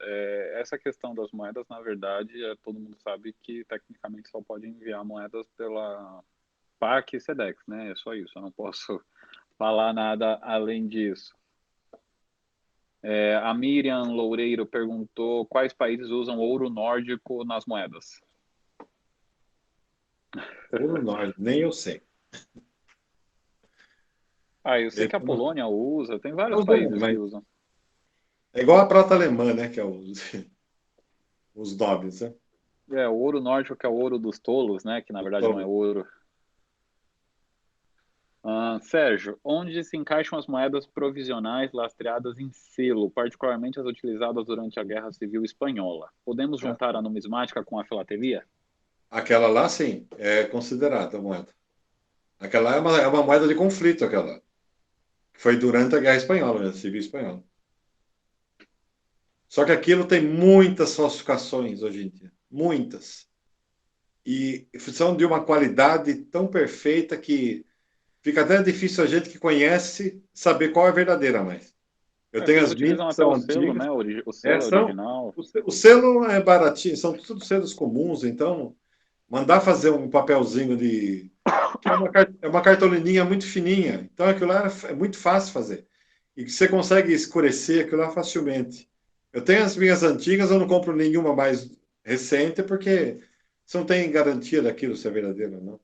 Essa questão das moedas, na verdade, todo mundo sabe que tecnicamente só pode enviar moedas pela PAC e SEDEX, né? É só isso, eu não posso falar nada além disso. A Miriam Loureiro perguntou quais países usam ouro nórdico nas moedas. Ouro nórdico, nem eu sei. Eu sei que a Polônia usa, tem vários países que usam. É igual a prata alemã, né? Que é os nobres, né? O ouro nórdico, que é o ouro dos tolos, né? Que na verdade não é ouro. Sérgio, onde se encaixam as moedas provisionais lastreadas em selo, particularmente as utilizadas durante a Guerra Civil Espanhola? Podemos juntar a numismática com a filatelia? Aquela lá, sim, é considerada a moeda. Aquela é uma moeda de conflito, aquela. Foi durante a Guerra Espanhola, a Civil Espanhola. Só que aquilo tem muitas falsificações hoje em dia. Muitas. E são de uma qualidade tão perfeita que fica até difícil a gente que conhece saber qual é a verdadeira, mas eu tenho as minhas que são antigas. Selo, né? O selo original. O selo é baratinho, são tudo selos comuns, então mandar fazer um papelzinho de... É uma cartolininha muito fininha, então aquilo lá é muito fácil fazer. E você consegue escurecer aquilo lá facilmente. Eu tenho as minhas antigas, eu não compro nenhuma mais recente, porque você não tem garantia daquilo se é verdadeiro ou não.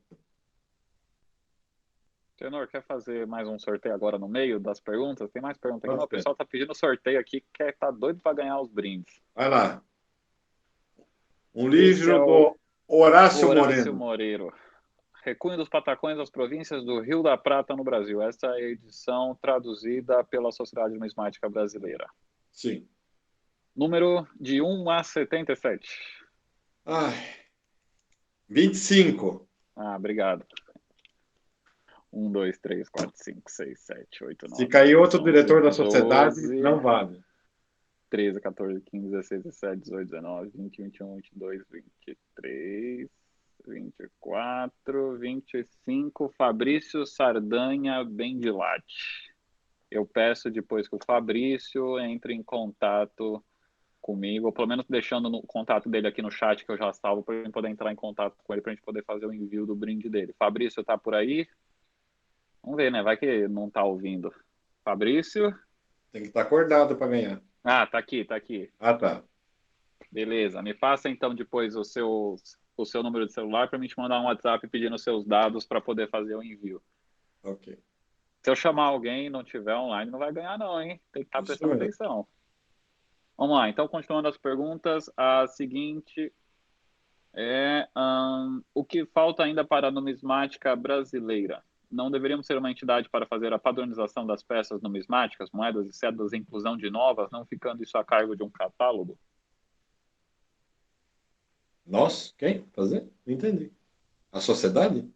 Tenor, quer fazer mais um sorteio agora no meio das perguntas? Tem mais perguntas aqui. O pessoal está pedindo sorteio aqui, que tá doido para ganhar os brindes. Vai lá. Um livro do Horácio Moreiro. Recunho dos Patacões das Províncias do Rio da Prata no Brasil. Essa é a edição traduzida pela Sociedade Numismática Brasileira. Sim. Número de 1 a 77. 25. Obrigado. 1, 2, 3, 4, 5, 6, 7, 8, 9. Se cair outro diretor da sociedade, não vale. 13, 14, 15, 16, 17, 18, 19, 20, 21, 22, 23, 24, 25. Fabrício Sardanha Bendilate. Eu peço depois que o Fabrício entre em contato comigo, ou pelo menos deixando o contato dele aqui no chat, que eu já salvo, para eu poder entrar em contato com ele, para a gente poder fazer o envio do brinde dele. Fabrício, tá por aí? Vamos ver, né? Vai que não tá ouvindo. Fabrício? Tem que estar acordado para ganhar. Tá aqui. Tá. Beleza. Me passa, então, depois o seu número de celular para mim te mandar um WhatsApp pedindo os seus dados para poder fazer o envio. Ok. Se eu chamar alguém e não tiver online, não vai ganhar não, hein? Tem que estar Isso prestando mesmo. atenção. Vamos lá, então, continuando as perguntas, a seguinte é o que falta ainda para a numismática brasileira? Não deveríamos ser uma entidade para fazer a padronização das peças numismáticas, moedas e cédulas e inclusão de novas, não ficando isso a cargo de um catálogo? Nós? Quem? Fazer? Não entendi. A sociedade?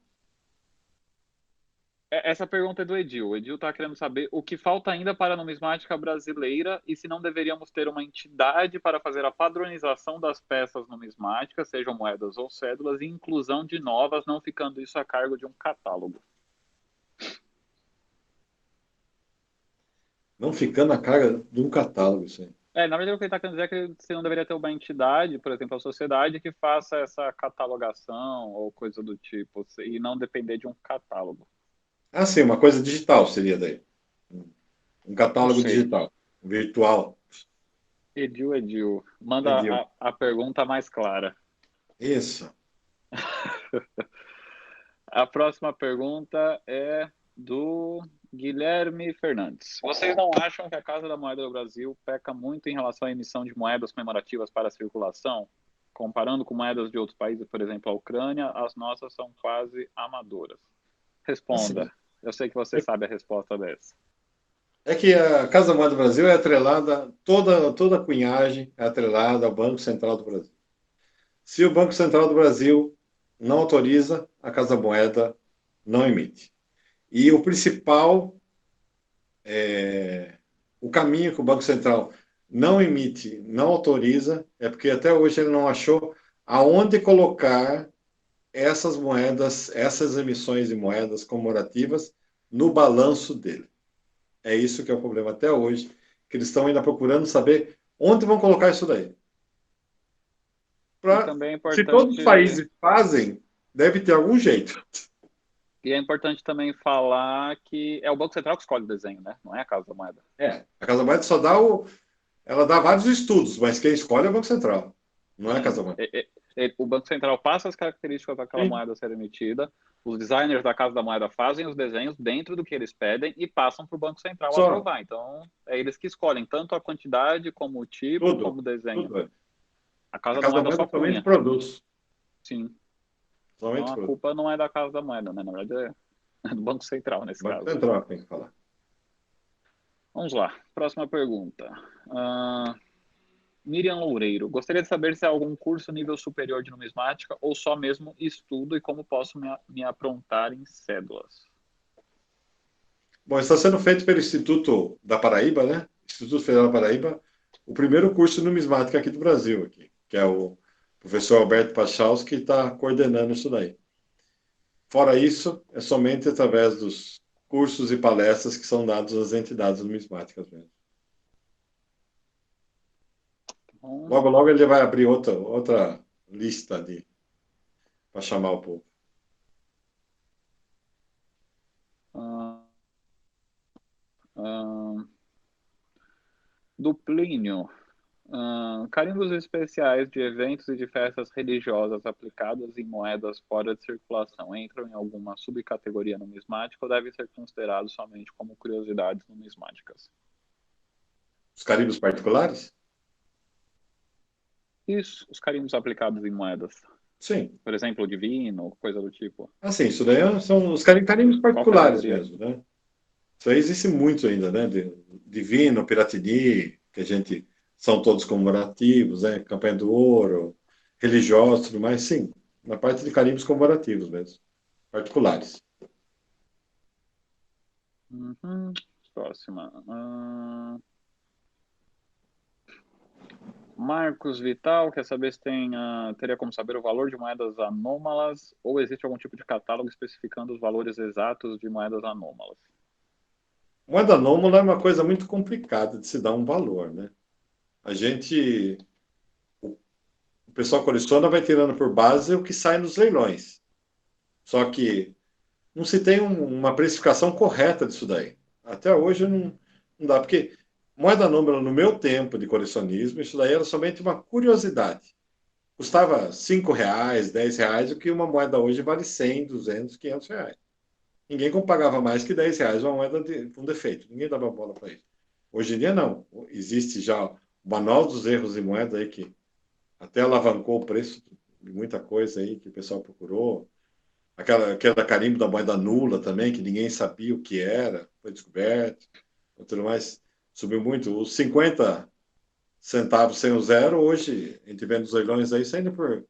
Essa pergunta é do Edil. O Edil está querendo saber o que falta ainda para a numismática brasileira e se não deveríamos ter uma entidade para fazer a padronização das peças numismáticas, sejam moedas ou cédulas, e inclusão de novas, não ficando isso a cargo de um catálogo. Não ficando a carga de um catálogo, isso aí. Na verdade, o que ele está querendo dizer é que você não deveria ter uma entidade, por exemplo, a sociedade, que faça essa catalogação ou coisa do tipo, e não depender de um catálogo. Ah, sim, uma coisa digital seria daí. Um catálogo digital, virtual. Edil. Manda Edil. a pergunta mais clara. Isso. A próxima pergunta é do Guilherme Fernandes. Vocês não acham que a Casa da Moeda do Brasil peca muito em relação à emissão de moedas comemorativas para a circulação? Comparando com moedas de outros países, por exemplo, a Ucrânia, as nossas são quase amadoras. Responda. Assim, Eu sei que você sabe a resposta dessa. é que a Casa da Moeda do Brasil é atrelada, toda a cunhagem é atrelada ao Banco Central do Brasil. Se o Banco Central do Brasil não autoriza, a Casa da Moeda não emite. E o principal, o caminho que o Banco Central não emite, não autoriza, é porque até hoje ele não achou aonde colocar essas moedas, essas emissões de moedas comemorativas no balanço dele. É isso que é o problema até hoje, que eles estão ainda procurando saber onde vão colocar isso daí. Também é importante... Se todos os países fazem, deve ter algum jeito. E é importante também falar que é o Banco Central que escolhe o desenho, né? Não é a Casa da Moeda. A Casa da Moeda só dá ela dá vários estudos, mas quem escolhe é o Banco Central. Não é a Casa da Moeda. O Banco Central passa as características daquela moeda a ser emitida, os designers da Casa da Moeda fazem os desenhos dentro do que eles pedem e passam para o Banco Central aprovar. Então, é eles que escolhem tanto a quantidade, como o tipo, como o desenho. Tudo. A Casa da Moeda só somente produz. Sim. Somente então, a culpa não é da Casa da Moeda, né? Na verdade, é do Banco Central, nesse caso. Banco Central tem que falar. Vamos lá. Próxima pergunta. Miriam Loureiro, gostaria de saber se há algum curso nível superior de numismática ou só mesmo estudo e como posso me aprontar em cédulas. Bom, está sendo feito pelo Instituto da Paraíba, né? Instituto Federal da Paraíba, o primeiro curso de numismática aqui do Brasil, que é o professor Alberto Pachaus, que está coordenando isso daí. Fora isso, é somente através dos cursos e palestras que são dados às entidades numismáticas mesmo. Logo, logo ele vai abrir outra lista para chamar o povo. Do Plínio, carimbos especiais de eventos e de festas religiosas aplicadas em moedas fora de circulação entram em alguma subcategoria numismática ou devem ser considerados somente como curiosidades numismáticas? Os carimbos particulares? Isso, os carimbos aplicados em moedas. Sim. Por exemplo, divino, coisa do tipo. Sim, isso daí são os carimbos particulares mesmo, né? Isso aí existe muito ainda, né? Divino, Piratini, que são todos comemorativos, né? Campanha do Ouro, religiosos, tudo mais, sim. Na parte de carimbos comemorativos mesmo, particulares. Próxima. Marcos Vital quer saber se teria como saber o valor de moedas anômalas ou existe algum tipo de catálogo especificando os valores exatos de moedas anômalas. Moeda anômala é uma coisa muito complicada de se dar um valor, né? O pessoal coleciona, vai tirando por base o que sai nos leilões. Só que não se tem uma precificação correta disso daí. Até hoje não dá, porque moeda anômala, no meu tempo de colecionismo, isso daí era somente uma curiosidade. Custava R$5, R$10, o que uma moeda hoje vale 100, 200, 500 reais. Ninguém pagava mais que R$10 uma moeda com defeito. Ninguém dava bola para isso. Hoje em dia, não. Existe já o manual dos erros de moeda aí que até alavancou o preço de muita coisa aí que o pessoal procurou. Aquela carimbo da moeda nula também, que ninguém sabia o que era, foi descoberto. Tudo mais, subiu muito. Os 50 centavos sem o zero, hoje, a gente vende os leilões aí saindo por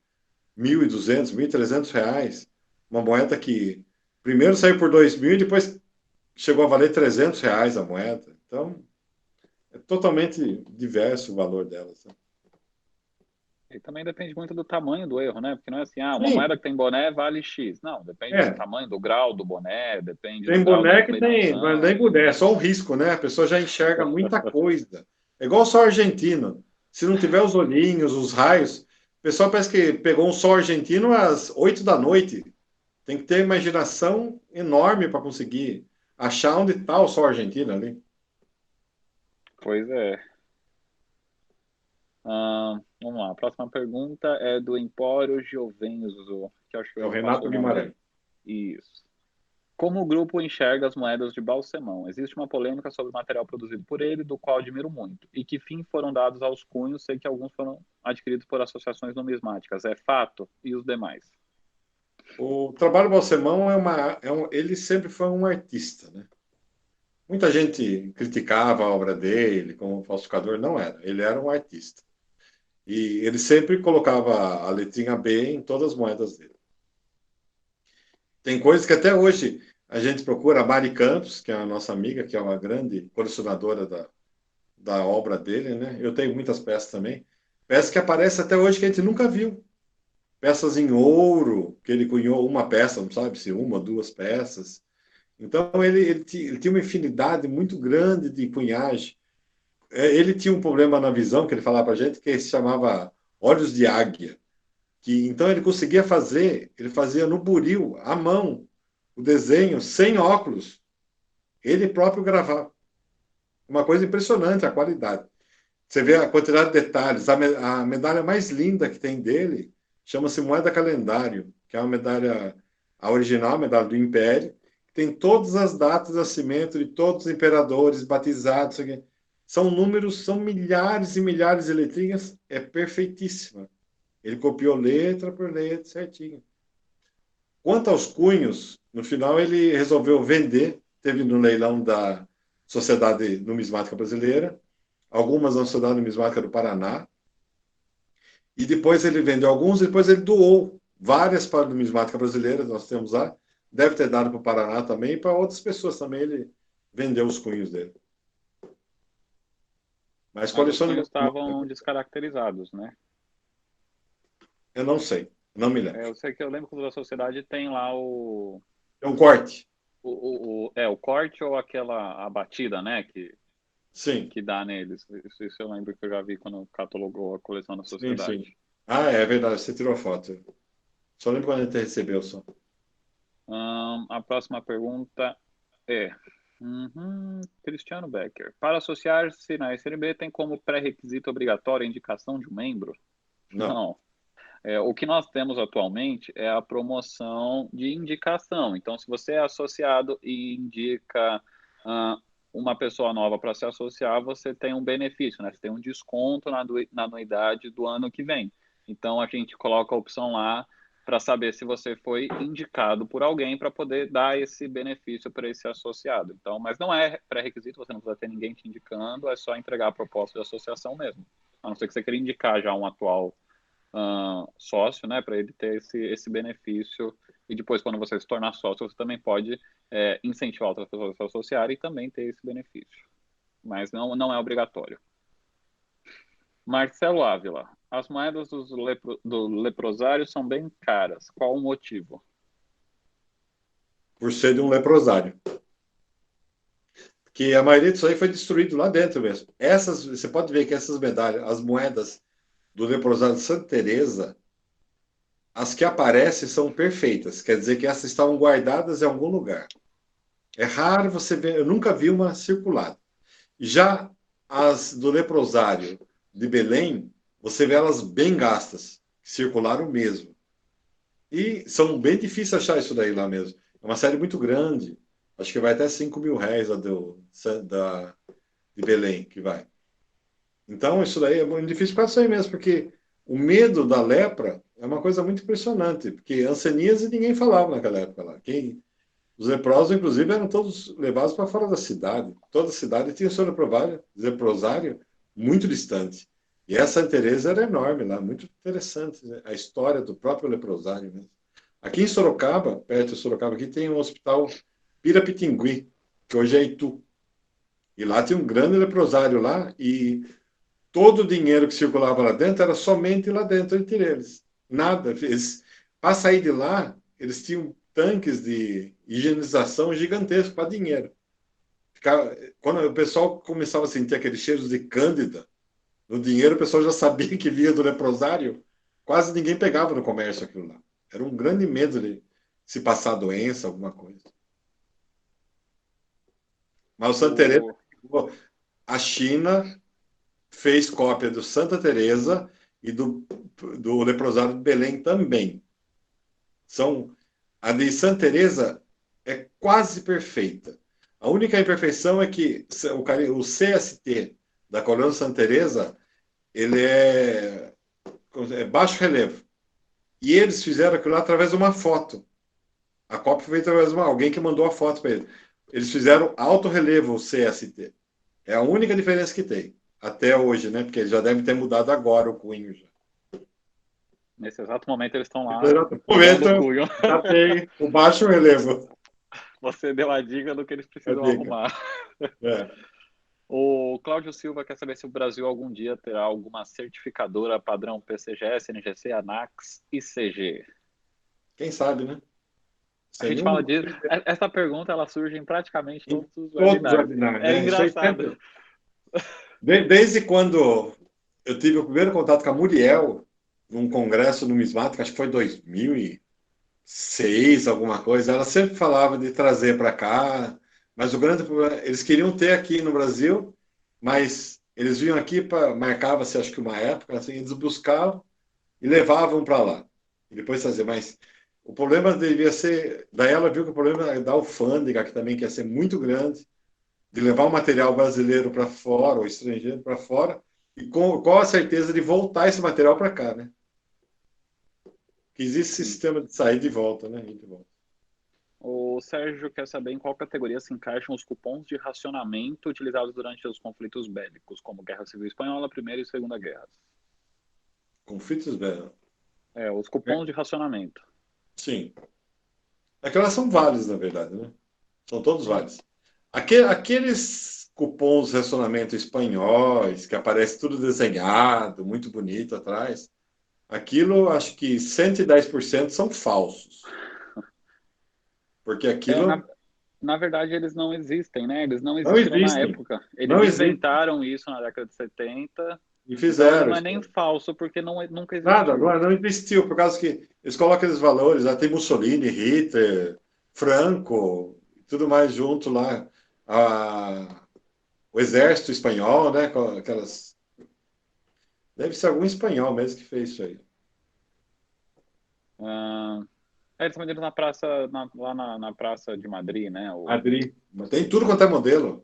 R$1.200, R$1.300. Uma moeda que primeiro saiu por 2.000 e depois chegou a valer R$300 a moeda. Então, é totalmente diverso o valor delas. Né? E também depende muito do tamanho do erro, né? Porque não é assim, uma Sim. moeda que tem boné vale X. Não, depende do tamanho, do grau do boné, depende tem do grau boné da que tem, não é nem boné, é só um risco, né? A pessoa já enxerga muita coisa. É igual o sol argentino. Se não tiver os olhinhos, os raios, o pessoal parece que pegou um sol argentino às 8 da noite. Tem que ter imaginação enorme para conseguir achar onde está o sol argentino ali. Pois é. Vamos lá, a próxima pergunta é do Empório Giovenzo, que acho que É o Renato Guimarães. Isso. Como o grupo enxerga as moedas de Balsemão? Existe uma polêmica sobre o material produzido por ele, do qual admiro muito. E que fim foram dados aos cunhos? Sei que alguns foram adquiridos por associações numismáticas. É fato? E os demais? O trabalho do Balsemão ele sempre foi um artista, né? Muita gente criticava a obra dele como falsificador, não era. Ele era um artista. E ele sempre colocava a letrinha B em todas as moedas dele. Tem coisas que até hoje a gente procura. A Mari Campos, que é a nossa amiga, que é uma grande colecionadora da obra dele, né? Eu tenho muitas peças também. Peças que aparecem até hoje que a gente nunca viu. Peças em ouro, que ele cunhou uma peça, não sabe se uma ou duas peças. Então, ele tinha uma infinidade muito grande de cunhagem. Ele tinha um problema na visão, que ele falava para a gente, que se chamava olhos de águia. Então, ele fazia no buril, à mão, o desenho, sem óculos. Ele próprio gravava. Uma coisa impressionante, a qualidade. Você vê a quantidade de detalhes. A medalha mais linda que tem dele chama-se Moeda Calendário, que é uma medalha, a original, a medalha do Império, que tem todas as datas de nascimento de todos os imperadores batizados. São números, são milhares e milhares de letrinhas, é perfeitíssima. Ele copiou letra por letra certinho. Quanto aos cunhos, no final ele resolveu vender, teve no leilão da Sociedade Numismática Brasileira, algumas na Sociedade Numismática do Paraná, e depois ele vendeu alguns, e depois ele doou várias para a Numismática Brasileira, nós temos lá, deve ter dado para o Paraná também, e para outras pessoas também ele vendeu os cunhos dele. Mas os cunhos estavam descaracterizados, né? Eu não sei, não me lembro. Eu sei que eu lembro que a sociedade tem lá o... É um corte. O corte ou a batida, né? Sim. Que dá neles. Isso eu lembro que eu já vi quando catalogou a coleção da sociedade. Sim. Ah, é verdade, você tirou foto. Só lembro quando a gente recebeu só. A próxima pergunta é... Cristiano Becker. Para associar-se na SNB, tem como pré-requisito obrigatório a indicação de um membro? Não. O que nós temos atualmente é a promoção de indicação. Então, se você é associado e indica uma pessoa nova para se associar, você tem um benefício, né? Você tem um desconto na anuidade do ano que vem. Então, a gente coloca a opção lá para saber se você foi indicado por alguém para poder dar esse benefício para esse associado. Então, mas não é pré-requisito, você não precisa ter ninguém te indicando, é só entregar a proposta de associação mesmo. A não ser que você queira indicar já um atual sócio, né, para ele ter esse benefício, e depois quando você se tornar sócio, você também pode incentivar outras pessoas a se associarem e também ter esse benefício, mas não é obrigatório. Marcelo Ávila, as moedas do leprosário são bem caras, qual o motivo? Por ser de um leprosário. Porque a maioria disso aí foi destruído lá dentro mesmo. Você pode ver que essas medalhas, as moedas do leprosário de Santa Teresa, as que aparecem são perfeitas. Quer dizer que essas estavam guardadas em algum lugar. É raro você ver, eu nunca vi uma circulada. Já as do leprosário de Belém, você vê elas bem gastas, circularam mesmo. E são bem difíceis achar isso daí lá mesmo. É uma série muito grande. Acho que vai até 5.000 réis de Belém, que vai. Então, isso daí é muito difícil para isso aí mesmo, porque o medo da lepra é uma coisa muito impressionante, porque hanseníase ninguém falava naquela época lá. Os leprosos, inclusive, eram todos levados para fora da cidade. Toda cidade tinha o seu leprosário muito distante. E essa Santa Teresa era enorme lá, muito interessante, né? A história do próprio leprosário mesmo. Aqui em Sorocaba, perto de Sorocaba, aqui tem um hospital Pirapitingui, que hoje é Itu. E lá tinha um grande leprosário lá, e todo o dinheiro que circulava lá dentro era somente lá dentro, entre eles. Nada. Para sair de lá, eles tinham tanques de higienização gigantescos para dinheiro. Quando o pessoal começava a sentir aqueles cheiros de cândida no dinheiro, o pessoal já sabia que vinha do leprosário. Quase ninguém pegava no comércio aquilo lá. Era um grande medo de se passar doença, alguma coisa. Mas o Santa Teresa, a China fez cópia do Santa Teresa e do leprosário de Belém também. A de Santa Teresa é quase perfeita. A única imperfeição é que o CST da coluna Santa Teresa, ele é baixo relevo. E eles fizeram aquilo lá através de uma foto. A cópia foi através de alguém que mandou a foto para eles. Eles fizeram alto relevo o CST. É a única diferença que tem. Até hoje, né? Porque eles já devem ter mudado agora o cunho. Já. Nesse exato momento eles estão lá. Já tem o baixo relevo. Você deu a dica do que eles precisam arrumar. É. O Cláudio Silva quer saber se o Brasil algum dia terá alguma certificadora padrão PCGS, NGC, ANAX e CG. Quem sabe, né? A gente fala disso. Essa pergunta ela surge em praticamente todos os webinars. É engraçado. Desde quando eu tive o primeiro contato com a Muriel, num congresso numismático, acho que foi 2006, alguma coisa, ela sempre falava de trazer para cá, mas o grande problema, eles queriam ter aqui no Brasil, mas eles vinham aqui, marcava-se acho que uma época, assim, eles buscavam e levavam para lá. E depois fazer, mas o problema devia ser, daí ela viu que o problema era da alfândega, que também quer ser muito grande, de levar o material brasileiro para fora, ou estrangeiro para fora, e qual a certeza de voltar esse material para cá, né? Que existe sistema de sair de volta, né? De volta. O Sérgio quer saber em qual categoria se encaixam os cupons de racionamento utilizados durante os conflitos bélicos, como Guerra Civil Espanhola, Primeira e Segunda Guerras. Conflitos bélicos? Os cupons de racionamento. Sim. Aquelas são válidos, na verdade, né? São todos válidos. Aqueles cupons de racionamento espanhóis, que aparece tudo desenhado, muito bonito atrás, aquilo, acho que 110% são falsos. Porque aquilo... Na verdade, eles não existem, né? Eles não existiram na época. Eles inventaram isso na década de 70. E fizeram. Então, não é nem falso, porque nunca existiu. Nada, não existiu, por causa que eles colocam aqueles valores, lá tem Mussolini, Hitler, Franco, tudo mais junto lá. O exército espanhol, né? Com aquelas... Deve ser algum espanhol mesmo que fez isso aí. Eles estão vendendo na praça, lá na Praça de Madrid, né? Madrid. Tem tudo quanto é modelo.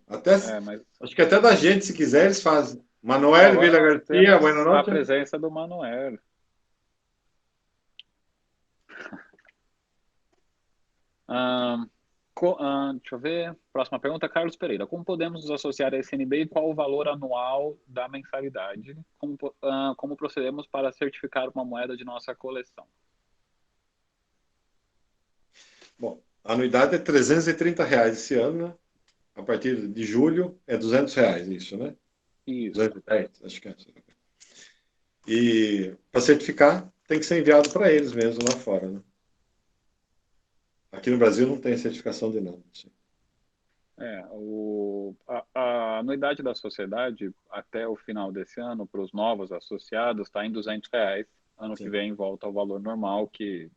Acho que até da gente, se quiser, eles fazem. Manuel Vila Garcia, Buenas noches. A presença do Manuel. Deixa eu ver. Próxima pergunta, Carlos Pereira. Como podemos nos associar à SNB e qual o valor anual da mensalidade? Como procedemos para certificar uma moeda de nossa coleção? Bom, a anuidade é R$330 esse ano, né? A partir de julho é R$200 isso, né? Isso. 210, acho que é. E para certificar, tem que ser enviado para eles mesmo lá fora, né? Aqui no Brasil não tem certificação de nada. Assim. A anuidade da sociedade, até o final desse ano, para os novos associados, está em R$200. Ano Sim. que vem volta ao valor normal, que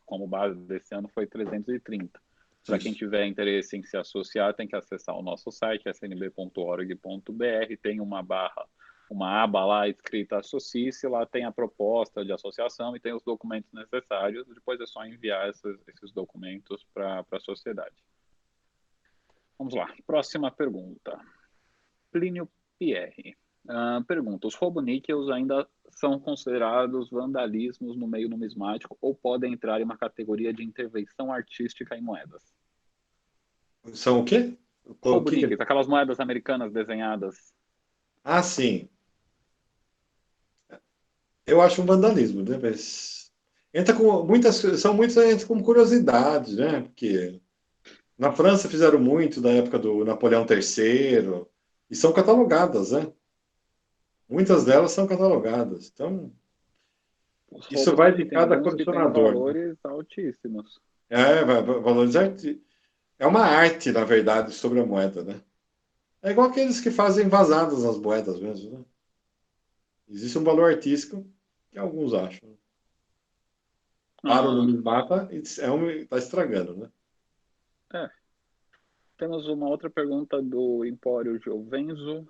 como base desse ano foi 330. Para quem tiver interesse em se associar, tem que acessar o nosso site, snb.org.br, tem uma barra uma aba lá escrita associe-se, lá tem a proposta de associação e tem os documentos necessários, depois é só enviar esses documentos para a sociedade. Vamos lá, próxima pergunta. Plínio Pierre pergunta, os roubo-níqueis ainda são considerados vandalismos no meio numismático ou podem entrar em uma categoria de intervenção artística em moedas? São o quê? Roubo-níqueis, aquelas moedas americanas desenhadas. Ah, sim. Eu acho um vandalismo, né? Mas entra com entra como curiosidade, né? Porque na França fizeram muito da época do Napoleão III e são catalogadas, né? Muitas delas são catalogadas. Então, isso vai de cada colecionador. Valores altíssimos. Valores artísticos. É uma arte, na verdade, sobre a moeda, né? É igual aqueles que fazem vazadas nas moedas mesmo, né? Existe um valor artístico que alguns acham. Para o numismata, está estragando, né? Temos uma outra pergunta do Empório Giovenzo.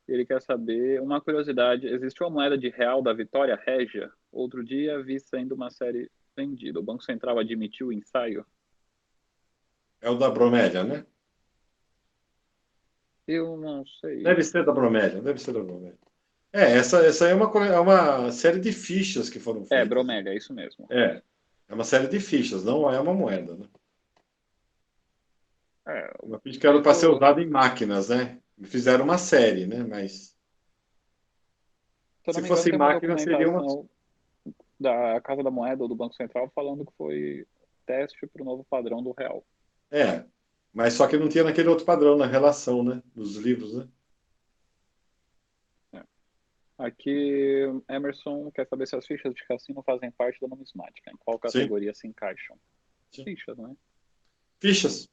Ele quer saber, uma curiosidade, existe uma moeda de real da Vitória Régia? Outro dia vi sendo uma série vendida. O Banco Central admitiu o ensaio? É o da bromélia, né? Eu não sei. Deve ser da bromélia. Essa aí é uma série de fichas que foram feitas. Bromélia, é isso mesmo. É uma série de fichas, não é uma moeda, né? Uma ficha que era para ser usada em máquinas, né? Fizeram uma série, né? Mas se fosse em máquina, seria uma... da Casa da Moeda ou do Banco Central falando que foi teste para o novo padrão do real. Mas só que não tinha naquele outro padrão, na relação, né? Dos livros, né? Aqui, Emerson quer saber se as fichas de cassino fazem parte da numismática. Em qual categoria se encaixam? Sim. Fichas, né? Fichas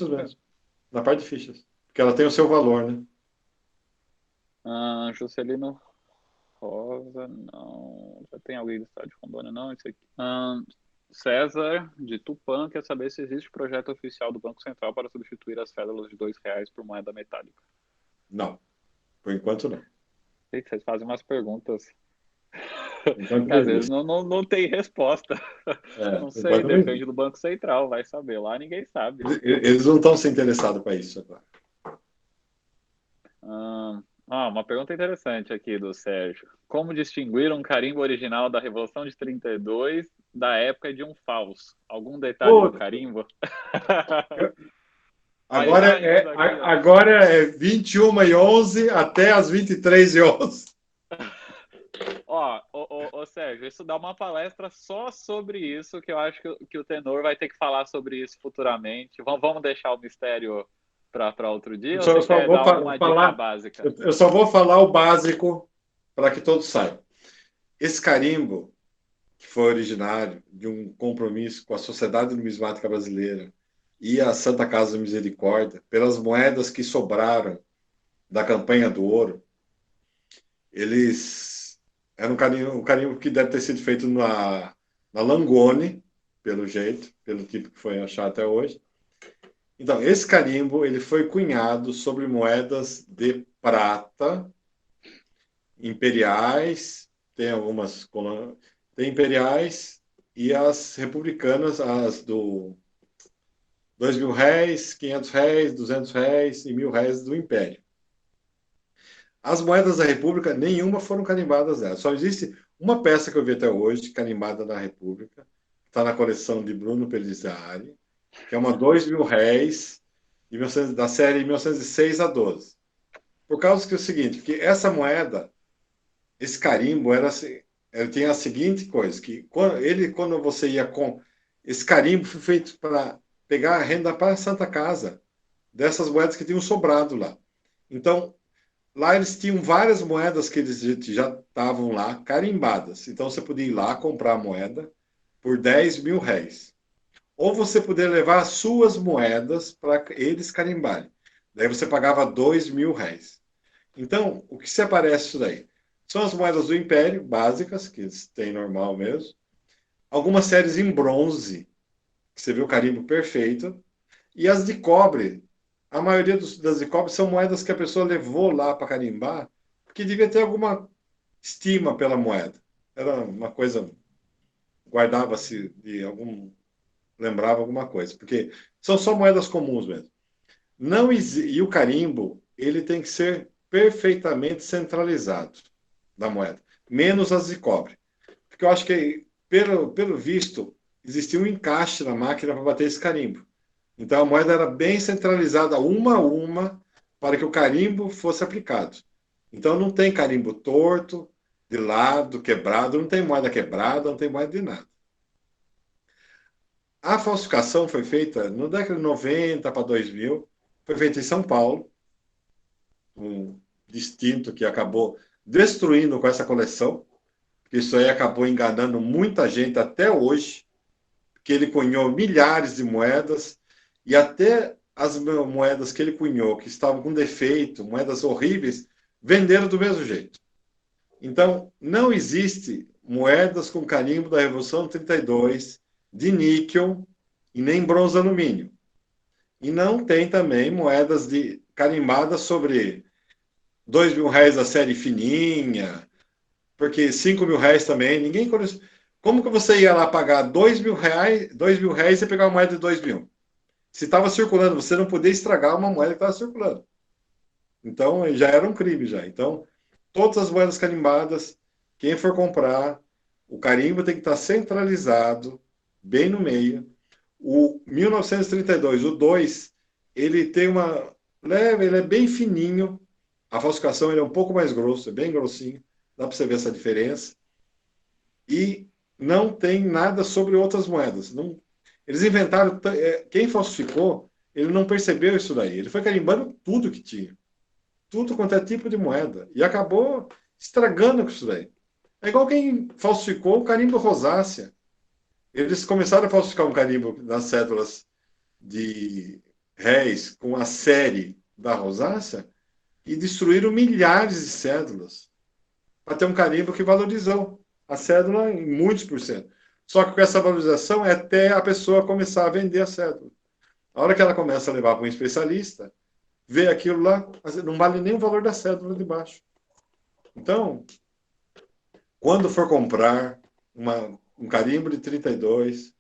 mesmo. Na parte de fichas. Porque ela tem o seu valor, né? Juscelino Rosa, não. Já tem alguém do estado de Rondônia, não. Isso aqui. César, de Tupã, quer saber se existe projeto oficial do Banco Central para substituir as cédulas de R$2 por moeda metálica. Não. Por enquanto, não. Vocês fazem umas perguntas que às vezes não tem resposta. Não sei, depende do Banco Central, vai saber. Lá ninguém sabe. Eles não estão se interessados para isso agora. Uma pergunta interessante aqui do Sérgio. Como distinguir um carimbo original da Revolução de 32 da época de um falso? Algum detalhe do carimbo? Agora é 21h11 até as 23h11. Sérgio, isso dá uma palestra só sobre isso, que eu acho que o Tenor vai ter que falar sobre isso futuramente. Vamos deixar o mistério para outro dia? Eu só vou falar básica? Eu só vou falar o básico para que todos saibam. Esse carimbo, que foi originário de um compromisso com a Sociedade Numismática Brasileira e a Santa Casa de Misericórdia, pelas moedas que sobraram da campanha do ouro, era um carimbo que deve ter sido feito na Langone, pelo jeito, pelo tipo que foi achado até hoje. Então, esse carimbo ele foi cunhado sobre moedas de prata imperiais, tem algumas tem imperiais e as republicanas, as do R$2.000, R$500, R$200 e R$1.000 do Império. As moedas da República, nenhuma foram carimbadas dela. Só existe uma peça que eu vi até hoje, carimbada na República, está na coleção de Bruno Pellizzari, que é uma R$2.000 da série 1906 a 12. Por causa que é o seguinte, que essa moeda, esse carimbo, ele tinha a seguinte coisa, que quando você ia com... Esse carimbo foi feito para pegar a renda para a Santa Casa, dessas moedas que tinham sobrado lá. Então, lá eles tinham várias moedas que eles já estavam lá carimbadas. Então, você podia ir lá comprar a moeda por R$10.000. Ou você poderia levar as suas moedas para eles carimbarem. Daí você pagava R$2.000. Então, o que se aparece isso daí? São as moedas do Império, básicas, que eles têm normal mesmo. Algumas séries em bronze, que você vê o carimbo perfeito. E as de cobre. A maioria das de cobre são moedas que a pessoa levou lá para carimbar, porque devia ter alguma estima pela moeda. Era uma coisa, guardava-se de algum, lembrava alguma coisa, porque são só moedas comuns mesmo. Não e o carimbo, ele tem que ser perfeitamente centralizado da moeda, menos as de cobre. Porque eu acho que, pelo visto, existia um encaixe na máquina para bater esse carimbo. Então a moeda era bem centralizada, uma a uma, para que o carimbo fosse aplicado. Então não tem carimbo torto, de lado, quebrado, não tem moeda quebrada, não tem moeda de nada. A falsificação foi feita no década de 90 para 2000, foi feita em São Paulo, um distinto que acabou destruindo com essa coleção, porque isso aí acabou enganando muita gente até hoje, que ele cunhou milhares de moedas, e até as moedas que ele cunhou, que estavam com defeito, moedas horríveis, venderam do mesmo jeito. Então, não existe moedas com carimbo da Revolução 32, de níquel, e nem bronze alumínio. E não tem também moedas carimbadas sobre R$2.000 da série fininha, porque R$5.000 também, ninguém conhece. Como que você ia lá pagar R$2.000 e pegar uma moeda de 2.000? Se estava circulando, você não podia estragar uma moeda que estava circulando. Então, já era um crime já. Então, todas as moedas carimbadas, quem for comprar, o carimbo tem que estar centralizado, bem no meio. O 1932, o 2, ele tem uma leve, ele é bem fininho. A falsificação ele é um pouco mais grosso, é bem grossinho. Dá para você ver essa diferença. E não tem nada sobre outras moedas. Não, eles inventaram. Quem falsificou, ele não percebeu isso daí. Ele foi carimbando tudo que tinha. Tudo quanto é tipo de moeda. E acabou estragando com isso daí. É igual quem falsificou o carimbo rosácea. Eles começaram a falsificar um carimbo nas cédulas de réis com a série da rosácea e destruíram milhares de cédulas para ter um carimbo que valorizou a cédula em muitos por cento. Só que com essa valorização é até a pessoa começar a vender a cédula. A hora que ela começa a levar para um especialista, vê aquilo lá, não vale nem o valor da cédula de baixo. Então, quando for comprar um carimbo de 32,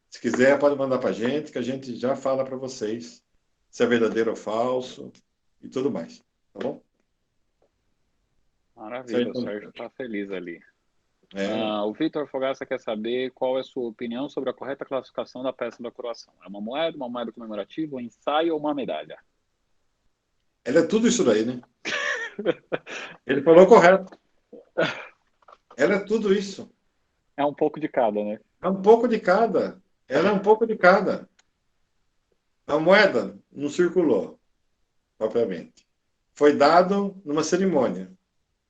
se quiser, pode mandar para a gente, que a gente já fala para vocês se é verdadeiro ou falso e tudo mais. Tá bom? Maravilha, o Sérgio está feliz ali. É. O Vitor Fogaça quer saber qual é a sua opinião sobre a correta classificação da peça da coroação. É uma moeda comemorativa, um ensaio ou uma medalha? Ela é tudo isso daí, né? Ele falou correto. Ela é tudo isso. É um pouco de cada, né? É um pouco de cada. Ela é um pouco de cada. A moeda não circulou, propriamente. Foi dado numa cerimônia.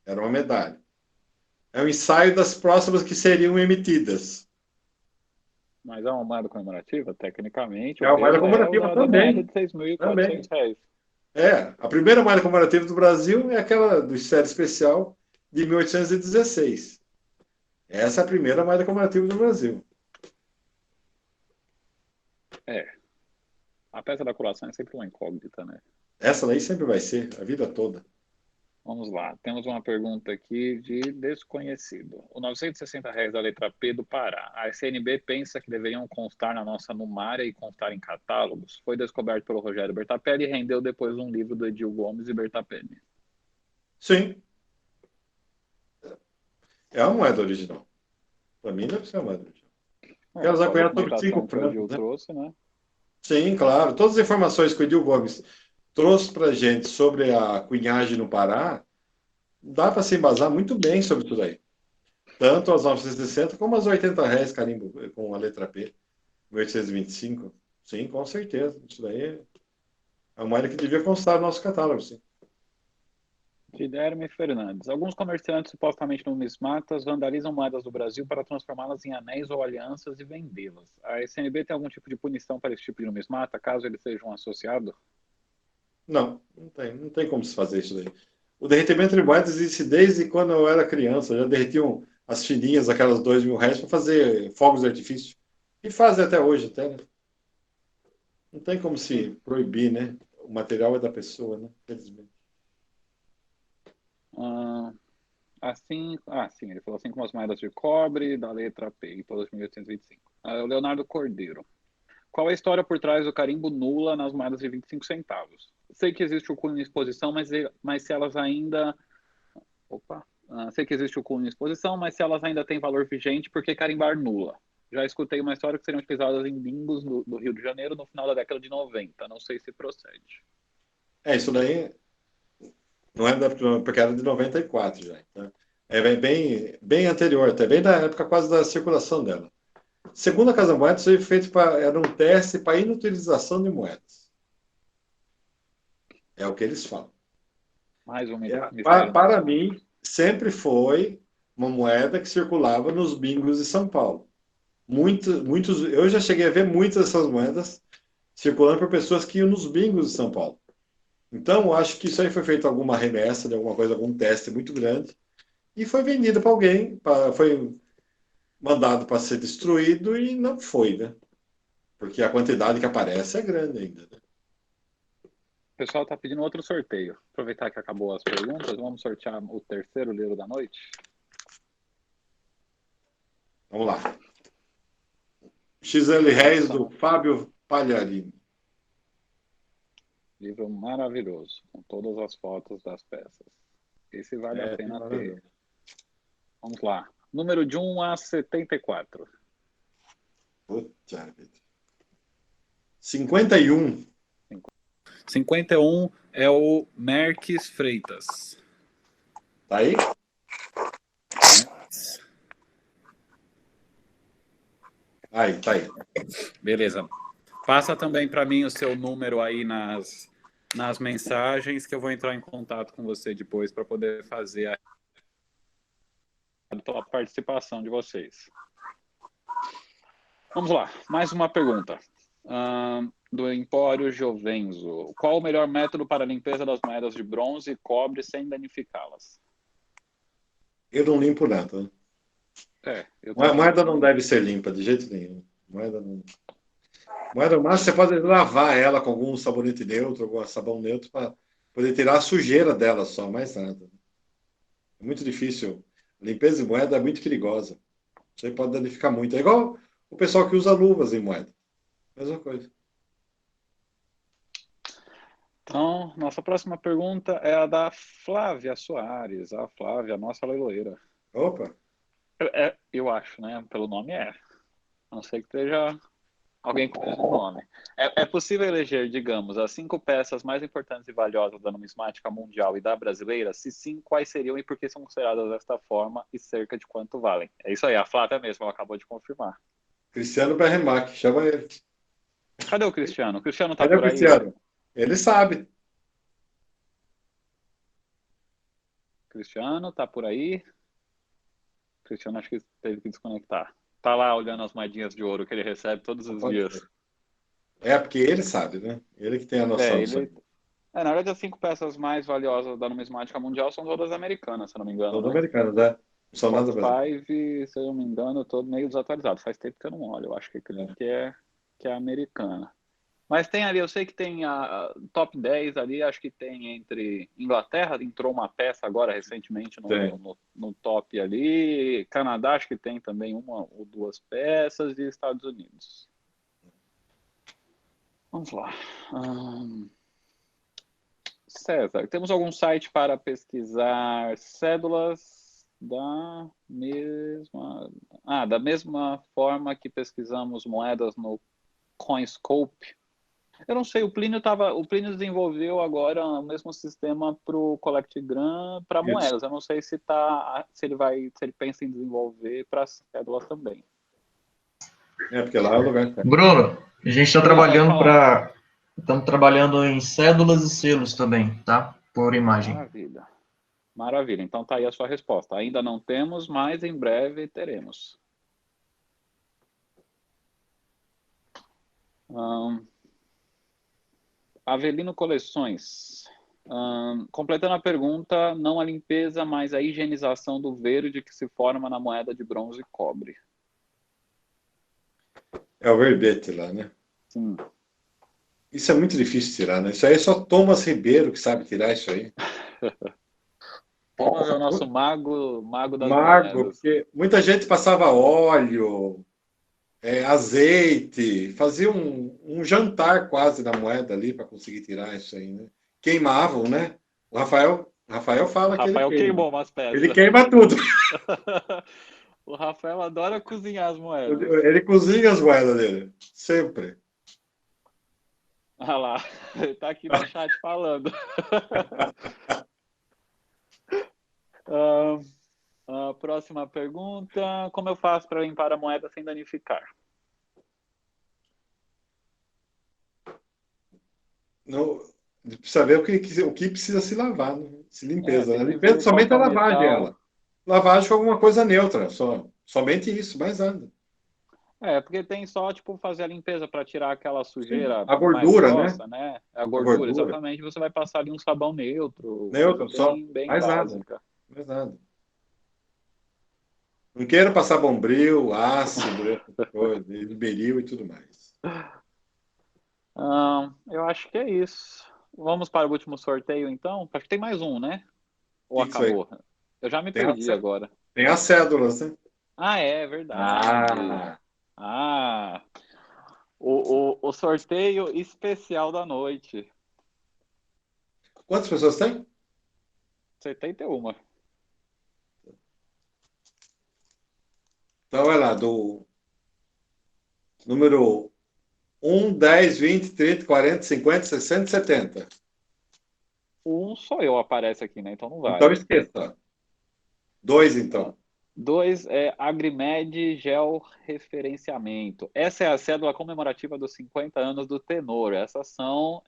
Era uma medalha. É um ensaio das próximas que seriam emitidas. Mas é uma moeda comemorativa, tecnicamente. É uma moeda comemorativa também. De R$6.400. É, a primeira moeda comemorativa do Brasil é aquela do série especial de 1816. Essa é a primeira moeda comemorativa do Brasil. É. A peça da coroação é sempre uma incógnita, né? Essa daí sempre vai ser, a vida toda. Vamos lá, temos uma pergunta aqui de desconhecido. O R$960 da letra P do Pará. A SNB pensa que deveriam constar na nossa numária e constar em catálogos? Foi descoberto pelo Rogério Bertapelli e rendeu depois um livro do Edil Gomes e Bertapelli. Sim. É uma moeda original. Para mim deve ser uma moeda original. Elas apanharam sobre 5 francos, né? Trouxe, né? Sim, claro. Todas as informações que o Edil Gomes trouxe para a gente sobre a cunhagem no Pará, dá para se embasar muito bem sobre tudo aí. Tanto as 960 como as R$80 carimbo com a letra P, 1825. Sim, com certeza. Isso daí é a moeda que devia constar no nosso catálogo, sim. Guilherme Fernandes. Alguns comerciantes supostamente numismatas vandalizam moedas do Brasil para transformá-las em anéis ou alianças e vendê-las. A SNB tem algum tipo de punição para esse tipo de numismata, caso eles sejam associados? Não tem como se fazer isso daí. O derretimento de moedas existe desde quando eu era criança. Já derretiam as fininhas, aquelas R$2.000, para fazer fogos de artifício. E fazem até hoje, até, né? Não tem como se proibir, né? O material é da pessoa, né? Infelizmente. Assim, sim, ele falou assim como as moedas de cobre, da letra P, em todas 1825. O Leonardo Cordeiro. Qual é a história por trás do carimbo nula nas moedas de 25 centavos? Sei que existe o cunho em exposição, mas se elas ainda... sei que existe o cunho em exposição, mas se elas ainda têm valor vigente, por que carimbar nula? Já escutei uma história que seriam utilizadas em bingos do Rio de Janeiro no final da década de 90. Não sei se procede. Isso daí não é porque era de 94 já. Tá? É bem anterior, até bem da época quase da circulação dela. Segundo a Casa Moedas, foi feito era um teste para inutilização de moedas. É o que eles falam. Mais um para mim, sempre foi uma moeda que circulava nos bingos de São Paulo. Eu já cheguei a ver muitas dessas moedas circulando por pessoas que iam nos bingos de São Paulo. Então, eu acho que isso aí foi feito alguma remessa de alguma coisa, algum teste muito grande, e foi vendido para alguém, foi mandado para ser destruído e não foi, né? Porque a quantidade que aparece é grande ainda. Né? O pessoal está pedindo outro sorteio. Aproveitar que acabou as perguntas, vamos sortear o terceiro livro da noite? Vamos lá. XL Reis, do Fábio Palharini. Livro maravilhoso, com todas as fotos das peças. Esse vale a pena ter. Vamos lá. Número de 1 a 74. Puta vida. 51. 51 é o Merques Freitas. Tá aí? Aí, tá aí. Beleza. Passa também para mim o seu número aí nas mensagens, que eu vou entrar em contato com você depois para poder fazer a participação de vocês. Vamos lá. Mais uma pergunta. Do Empório Giovenzo. Qual o melhor método para a limpeza das moedas de bronze e cobre sem danificá-las? Eu não limpo nada. A moeda não deve ser limpa de jeito nenhum. Moeda máxima, você pode lavar ela com algum sabonete neutro, algum sabão neutro, para poder tirar a sujeira dela só, mais nada. É muito difícil. A limpeza de moeda é muito perigosa. Isso aí pode danificar muito. É igual o pessoal que usa luvas em moeda. Mesma coisa. Então, nossa próxima pergunta é a da Flávia Soares. A Flávia, nossa leiloeira. Opa! Eu acho, né? Pelo nome é. A não ser que esteja alguém com o mesmo nome. É possível eleger, digamos, as 5 peças mais importantes e valiosas da numismática mundial e da brasileira? Se sim, quais seriam e por que são consideradas desta forma e cerca de quanto valem? É isso aí, a Flávia mesmo, ela acabou de confirmar. Cristiano Berremac, chama ele. Cadê o Cristiano? O Cristiano tá Cadê por o aí? Cristiano? Ele sabe. Cristiano, tá por aí? Cristiano acho que teve que desconectar. Tá lá olhando as moedinhas de ouro que ele recebe todos os dias. Ser. Porque ele sabe, né? Ele que tem a noção disso. Na verdade, as 5 peças mais valiosas da numismática mundial são todas americanas, se eu não me engano. Todas americanas, né? Não são nada brasileiras. 5, se eu não me engano, eu tô meio desatualizado. Faz tempo que eu não olho. Eu acho que é americana. Mas tem ali, eu sei que tem a top 10 ali, acho que tem entre Inglaterra, entrou uma peça agora recentemente no top ali, Canadá acho que tem também 1 ou 2 peças, e Estados Unidos. Vamos lá. César, temos algum site para pesquisar cédulas da mesma forma que pesquisamos moedas no Coinscope? Eu não sei, o Plínio desenvolveu agora o mesmo sistema para o CollectGram para moedas. Eu não sei se ele pensa em desenvolver para cédulas também. Porque lá é o lugar. Bruno, a gente está estamos trabalhando em cédulas e selos também, tá? Por imagem. Maravilha. Então tá aí a sua resposta. Ainda não temos, mas em breve teremos. Avelino Coleções. Completando a pergunta, não a limpeza, mas a higienização do verde que se forma na moeda de bronze e cobre. É o verbete lá, né? Sim. Isso é muito difícil de tirar, né? Isso aí é só Thomas Ribeiro que sabe tirar isso aí. Thomas é o nosso mago das Mago, moedas. porque muita gente passava óleo, azeite, fazia um jantar quase na moeda ali para conseguir tirar isso aí, né? Queimavam, né? O Rafael O fala que ele Rafael queima. queimou umas Ele peças. queima tudo. O Rafael adora cozinhar as moedas. Ele cozinha as moedas dele, sempre. Olha lá, ele tá aqui no chat falando. Próxima pergunta. Como eu faço para limpar a moeda sem danificar? Não, precisa ver o que precisa se lavar, né? Se limpeza, né? Tem que Limpeza ver qual somente que a é o lavagem metal. dela. Lavagem foi alguma coisa neutra, somente isso, mais nada. Porque tem só, tipo, fazer a limpeza para tirar aquela sujeira A mais gordura, né? grossa, né? A A gordura, gordura. exatamente. Você vai passar ali um sabão neutro, coisa Neutro, só. bem Mais nada. básica. Mais nada. Não quero passar bombril, ácido, essas coisas, beril e tudo mais. Eu acho que é isso. Vamos para o último sorteio, então? Acho que tem mais um, né? Ou Que isso aí? acabou? Eu já me perdi agora. Tem as cédulas, né? É verdade. O sorteio especial da noite. Quantas pessoas tem? 71. Então vai lá, do número 1, 10, 20, 30, 40, 50, 60, 70. Um só eu aparece aqui, né? Então não Então vale. esqueça. 2, então. 2 é Agrimed Georreferenciamento. Essa é a cédula comemorativa dos 50 anos do Tenor. Essas são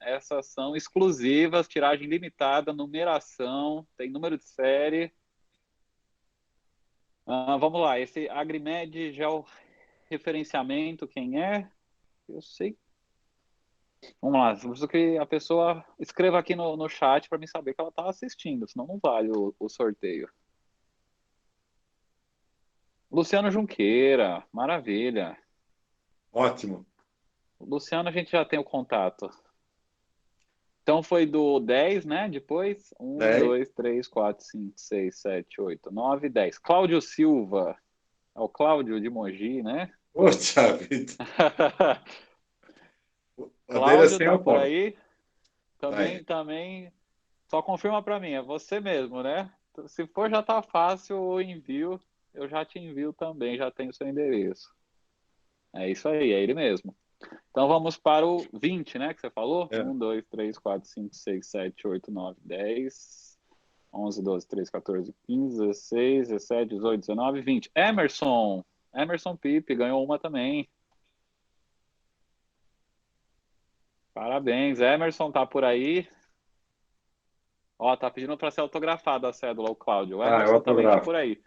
exclusivas, tiragem limitada, numeração, tem número de série. Vamos lá, esse Agrimed Georreferenciamento, quem é? Eu sei. Vamos lá, preciso que a pessoa escreva aqui no chat para me saber que ela está assistindo, senão não vale o sorteio. Luciano Junqueira, maravilha. Ótimo. Luciano, a gente já tem o contato. Então foi do 10, né? Depois, 1, 10. 2, 3, 4, 5, 6, 7, 8, 9, 10. Cláudio Silva. É o Cláudio de Mogi, né? Poxa vida. A dele é Cláudio, sem tá por alcoólico. aí? Tá aí. Também. Só confirma para mim, é você mesmo, né? Se for, já tá fácil o envio. Eu já te envio também, já tenho seu endereço. É isso aí, é ele mesmo. Então vamos para o 20, né? Que você falou? 1, 2, 3, 4, 5, 6, 7, 8, 9, 10, 11, 12, 13, 14, 15, 16, 17, 18, 19, 20. Emerson Pipe ganhou uma também. Parabéns. Emerson tá por aí. Ó, tá pedindo para ser autografada a cédula, o Cláudio. O Emerson também tá por aí.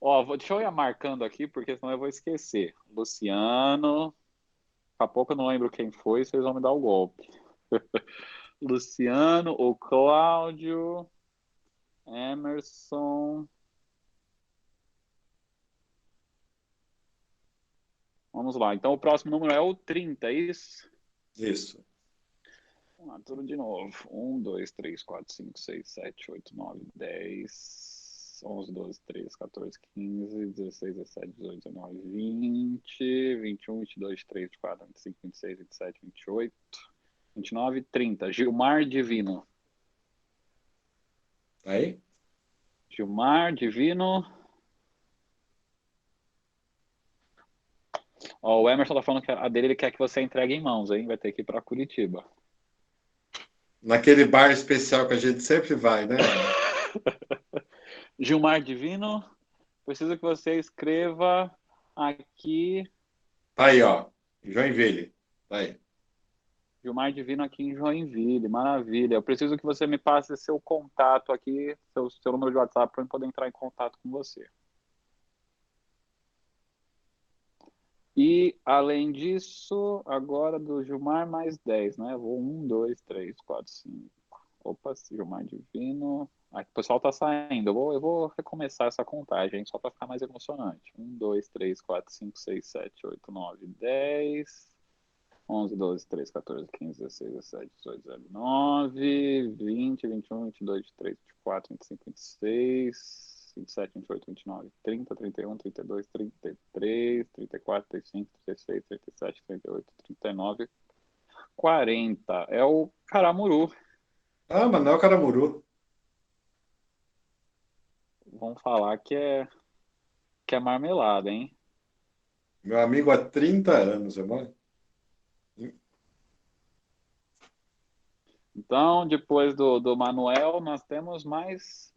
Ó, deixa eu ir marcando aqui, porque senão eu vou esquecer. Luciano. Daqui a pouco eu não lembro quem foi, vocês vão me dar o golpe. Luciano, o Cláudio, Emerson. Vamos lá. Então o próximo número é o 30, é isso? Isso. Vamos lá, tudo de novo. 1, 2, 3, 4, 5, 6, 7, 8, 9, 10, 11, 12, 13, 14, 15, 16, 17, 18, 19, 20, 21, 22, 23, 24, 25, 26, 27, 28, 29, 30. Gilmar Divino. Aí? Gilmar Divino. Ó, o Emerson tá falando que a dele ele quer que você entregue em mãos, hein? Vai ter que ir para Curitiba. Naquele bar especial que a gente sempre vai, né? Gilmar Divino, preciso que você escreva aqui. Aí, ó. Joinville. Aí. Gilmar Divino aqui em Joinville, maravilha. Eu preciso que você me passe seu contato aqui, seu número de WhatsApp, para eu poder entrar em contato com você. E, além disso, agora do Gilmar mais 10, né? Eu vou 1, 2, 3, 4, 5. Opa, Gilmar Divino. Aqui, o pessoal tá saindo. Eu vou recomeçar essa contagem, só para ficar mais emocionante. 1, 2, 3, 4, 5, 6, 7, 8, 9, 10. 11, 12, 13, 14, 15, 16, 17, 18, 19, 20, 21, 22, 23, 24, 25, 26, 27, 28, 29, 30, 31, 32, 33, 34, 35, 36, 37, 38, 39, 40. É o Caramuru. Ah, mas não é o Caramuru. Vamos falar que é marmelada, hein? Meu amigo há 30 anos, irmão. Então, depois do Manuel, nós temos mais,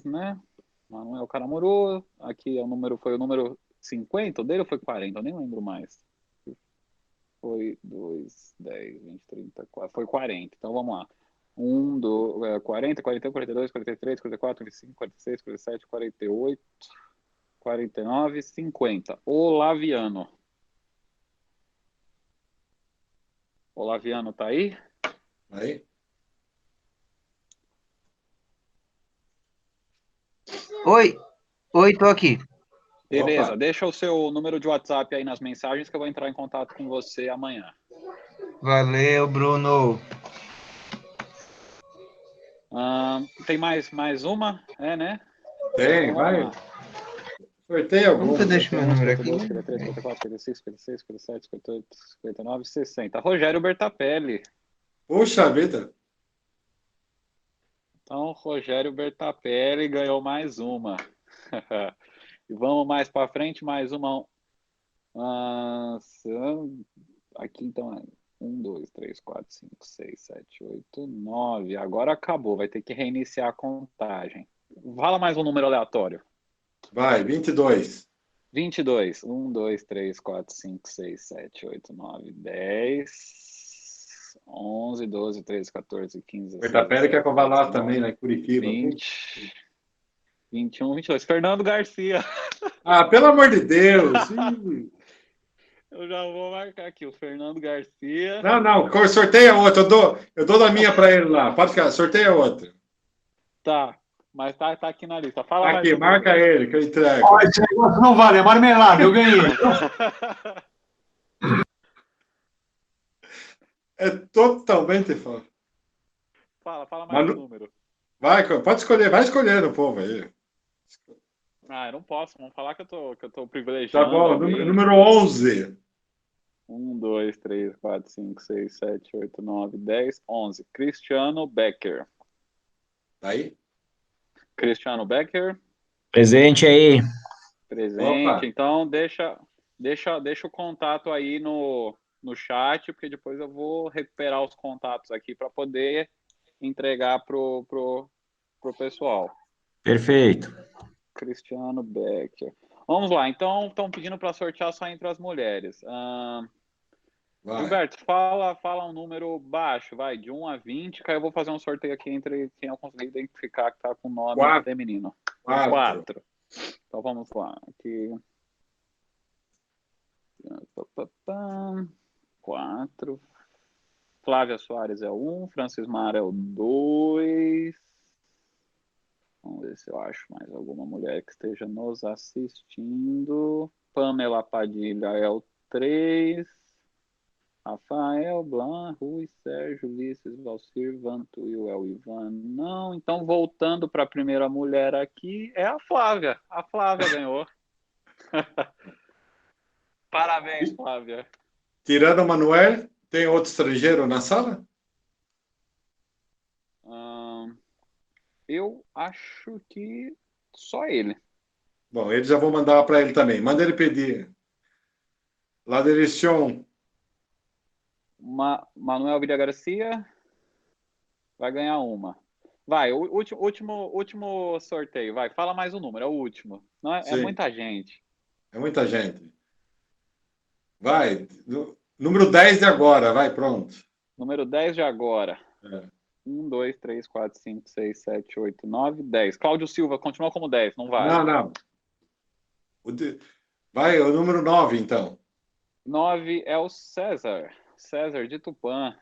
né? Manuel Caramuru. Aqui foi o número 50, o dele ou foi 40? Eu nem lembro mais. Foi 2, 10, 20, 30, 4. Foi 40. Então vamos lá. 1, 2, 40, 41, 42, 43, 44, 45, 46, 47, 48, 49, 50. Olaviano. Olaviano tá aí? Aí? Oi, tô aqui. Beleza, Opa. deixa o seu número de WhatsApp aí nas mensagens que eu vou entrar em contato com você amanhã. Valeu, Bruno. Tem mais uma? É, né? Tem, Então, vamos vai. lá. Sorteia Como que eu algum. deixo meu número aqui? 52, 53, 54, 55, 56, 57, 58, 59, 60. Rogério Bertapelli. Puxa vida. Então, Rogério Bertapelli ganhou mais uma. E vamos mais para frente, mais uma. Aqui, então, 1, 2, 3, 4, 5, 6, 7, 8, 9. Agora acabou, vai ter que reiniciar a contagem. Fala mais um número aleatório. Vai, 22. 22. 1, 2, 3, 4, 5, 6, 7, 8, 9, 10, 11, 12, 13, 14, 15, 16, Bertapelli quer que eu vá lá 19, também, lá em Curitiba. 20, 21, 22. Fernando Garcia. Ah, pelo amor de Deus. Eu já vou marcar aqui o Fernando Garcia. Não, sorteia outra. Eu dou da minha para ele lá. Pode ficar, sorteia outra. Tá, mas tá aqui na lista. Fala mais Aqui, um marca número. ele que eu entrego. Ó, esse negócio não vale, é marmelada, eu ganhei. É totalmente fácil. Fala mais um número. Pode escolher, vai escolhendo o povo aí. Eu não posso. Vamos falar que eu tô Tá privilegiando. bom, número 11. 1, 2, 3, 4, 5, 6, 7, 8, 9, 10, 11. Cristiano Becker. Tá aí? Cristiano Becker. Presente aí. Presente. Opa. Então, deixa o contato aí no chat, porque depois eu vou recuperar os contatos aqui para poder entregar pro pessoal. Perfeito. Cristiano Becker. Vamos lá. Então, estão pedindo para sortear só entre as mulheres. Gilberto, fala um número baixo, vai, de 1 a 20, que aí eu vou fazer um sorteio aqui entre quem eu conseguir identificar que está com nome 4. feminino. 4. Então vamos lá. Aqui. 4. Flávia Soares é o 1, Francis Mara é o 2. Vamos ver se eu acho mais alguma mulher que esteja nos assistindo. Pamela Padilha é o 3. Rafael, Blanc, Rui, Sérgio, Ulisses, Valcir, Vantuil, é o Ivan. Não, então voltando para a primeira mulher aqui, é a Flávia. A Flávia ganhou. Parabéns, Flávia. Tirando o Manuel, tem outro estrangeiro na sala? Eu acho que só ele. Bom, eles já vou mandar para ele também. Manda ele pedir. La dirección. Manuel Villa Garcia vai ganhar uma. Vai, o último sorteio. Vai, fala mais um número, é o último. Não é muita gente. É muita gente. Vai, número 10 de agora, vai, pronto. Número 10 de agora. 1, 2, 3, 4, 5, 6, 7, 8, 9, 10. Cláudio Silva continua como 10, não vai? Não. Vai, o número 9, então. 9 é o César. César de Tupã.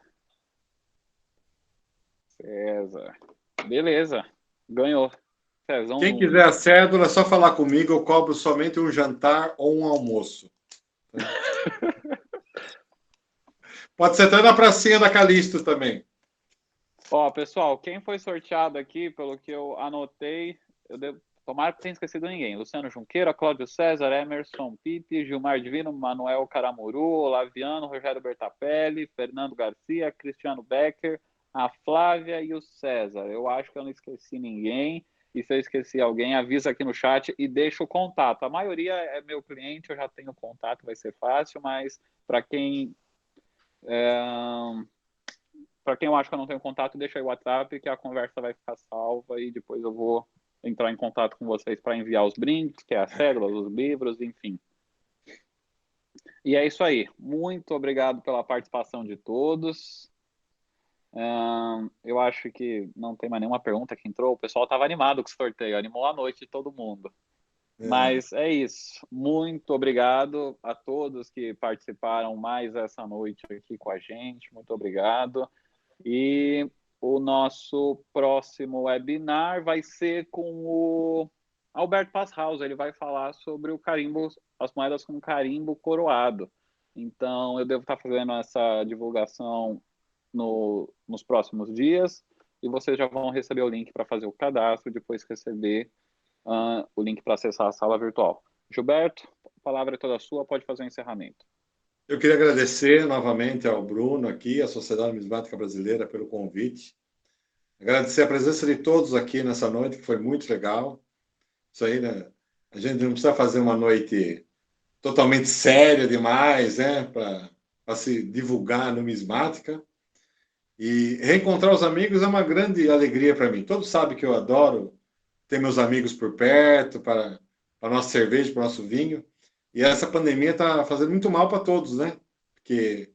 César. Beleza. Ganhou. César, Quem quiser a cédula, é só falar comigo. Eu cobro somente um jantar ou um almoço. Pode ser até na pracinha da Calixto também. Ó, pessoal, quem foi sorteado aqui, pelo que eu anotei, tomara que não tenha esquecido ninguém. Luciano Junqueira, Cláudio César, Emerson Pipe, Gilmar Divino, Manuel Caramuru, Olaviano, Rogério Bertapelli, Fernando Garcia, Cristiano Becker, a Flávia e o César. Eu acho que eu não esqueci ninguém. E se eu esqueci alguém, avisa aqui no chat e deixa o contato. A maioria é meu cliente, eu já tenho contato, vai ser fácil, mas para quem... Para quem eu acho que eu não tenho contato, deixa aí o WhatsApp que a conversa vai ficar salva e depois eu vou entrar em contato com vocês para enviar os brindes, que é as cédulas, os livros, enfim. E é isso aí. Muito obrigado pela participação de todos. Eu acho que não tem mais nenhuma pergunta que entrou. O pessoal estava animado com o sorteio, animou a noite de todo mundo. Mas é isso. Muito obrigado a todos que participaram mais essa noite aqui com a gente. Muito obrigado. E o nosso próximo webinar vai ser com o Alberto Passhaus. Ele vai falar sobre o carimbo, as moedas com carimbo coroado. Então, eu devo estar fazendo essa divulgação nos próximos dias e vocês já vão receber o link para fazer o cadastro, depois receber o link para acessar a sala virtual. Gilberto, a palavra é toda sua, pode fazer o encerramento. Eu queria agradecer novamente ao Bruno aqui, à Sociedade Numismática Brasileira, pelo convite. Agradecer a presença de todos aqui nessa noite, que foi muito legal. Isso aí, né? A gente não precisa fazer uma noite totalmente séria demais, né? Para se divulgar a numismática. E reencontrar os amigos é uma grande alegria para mim. Todos sabem que eu adoro ter meus amigos por perto, para a nossa cerveja, para o nosso vinho. E essa pandemia está fazendo muito mal para todos, né? Porque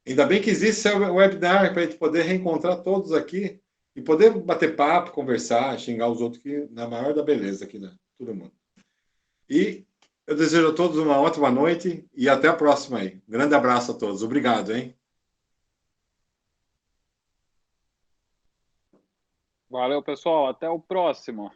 ainda bem que existe o webinar para a gente poder reencontrar todos aqui e poder bater papo, conversar, xingar os outros aqui na maior da beleza aqui, né? Todo mundo. E eu desejo a todos uma ótima noite e até a próxima aí. Um grande abraço a todos. Obrigado, hein? Valeu, pessoal. Até o próximo.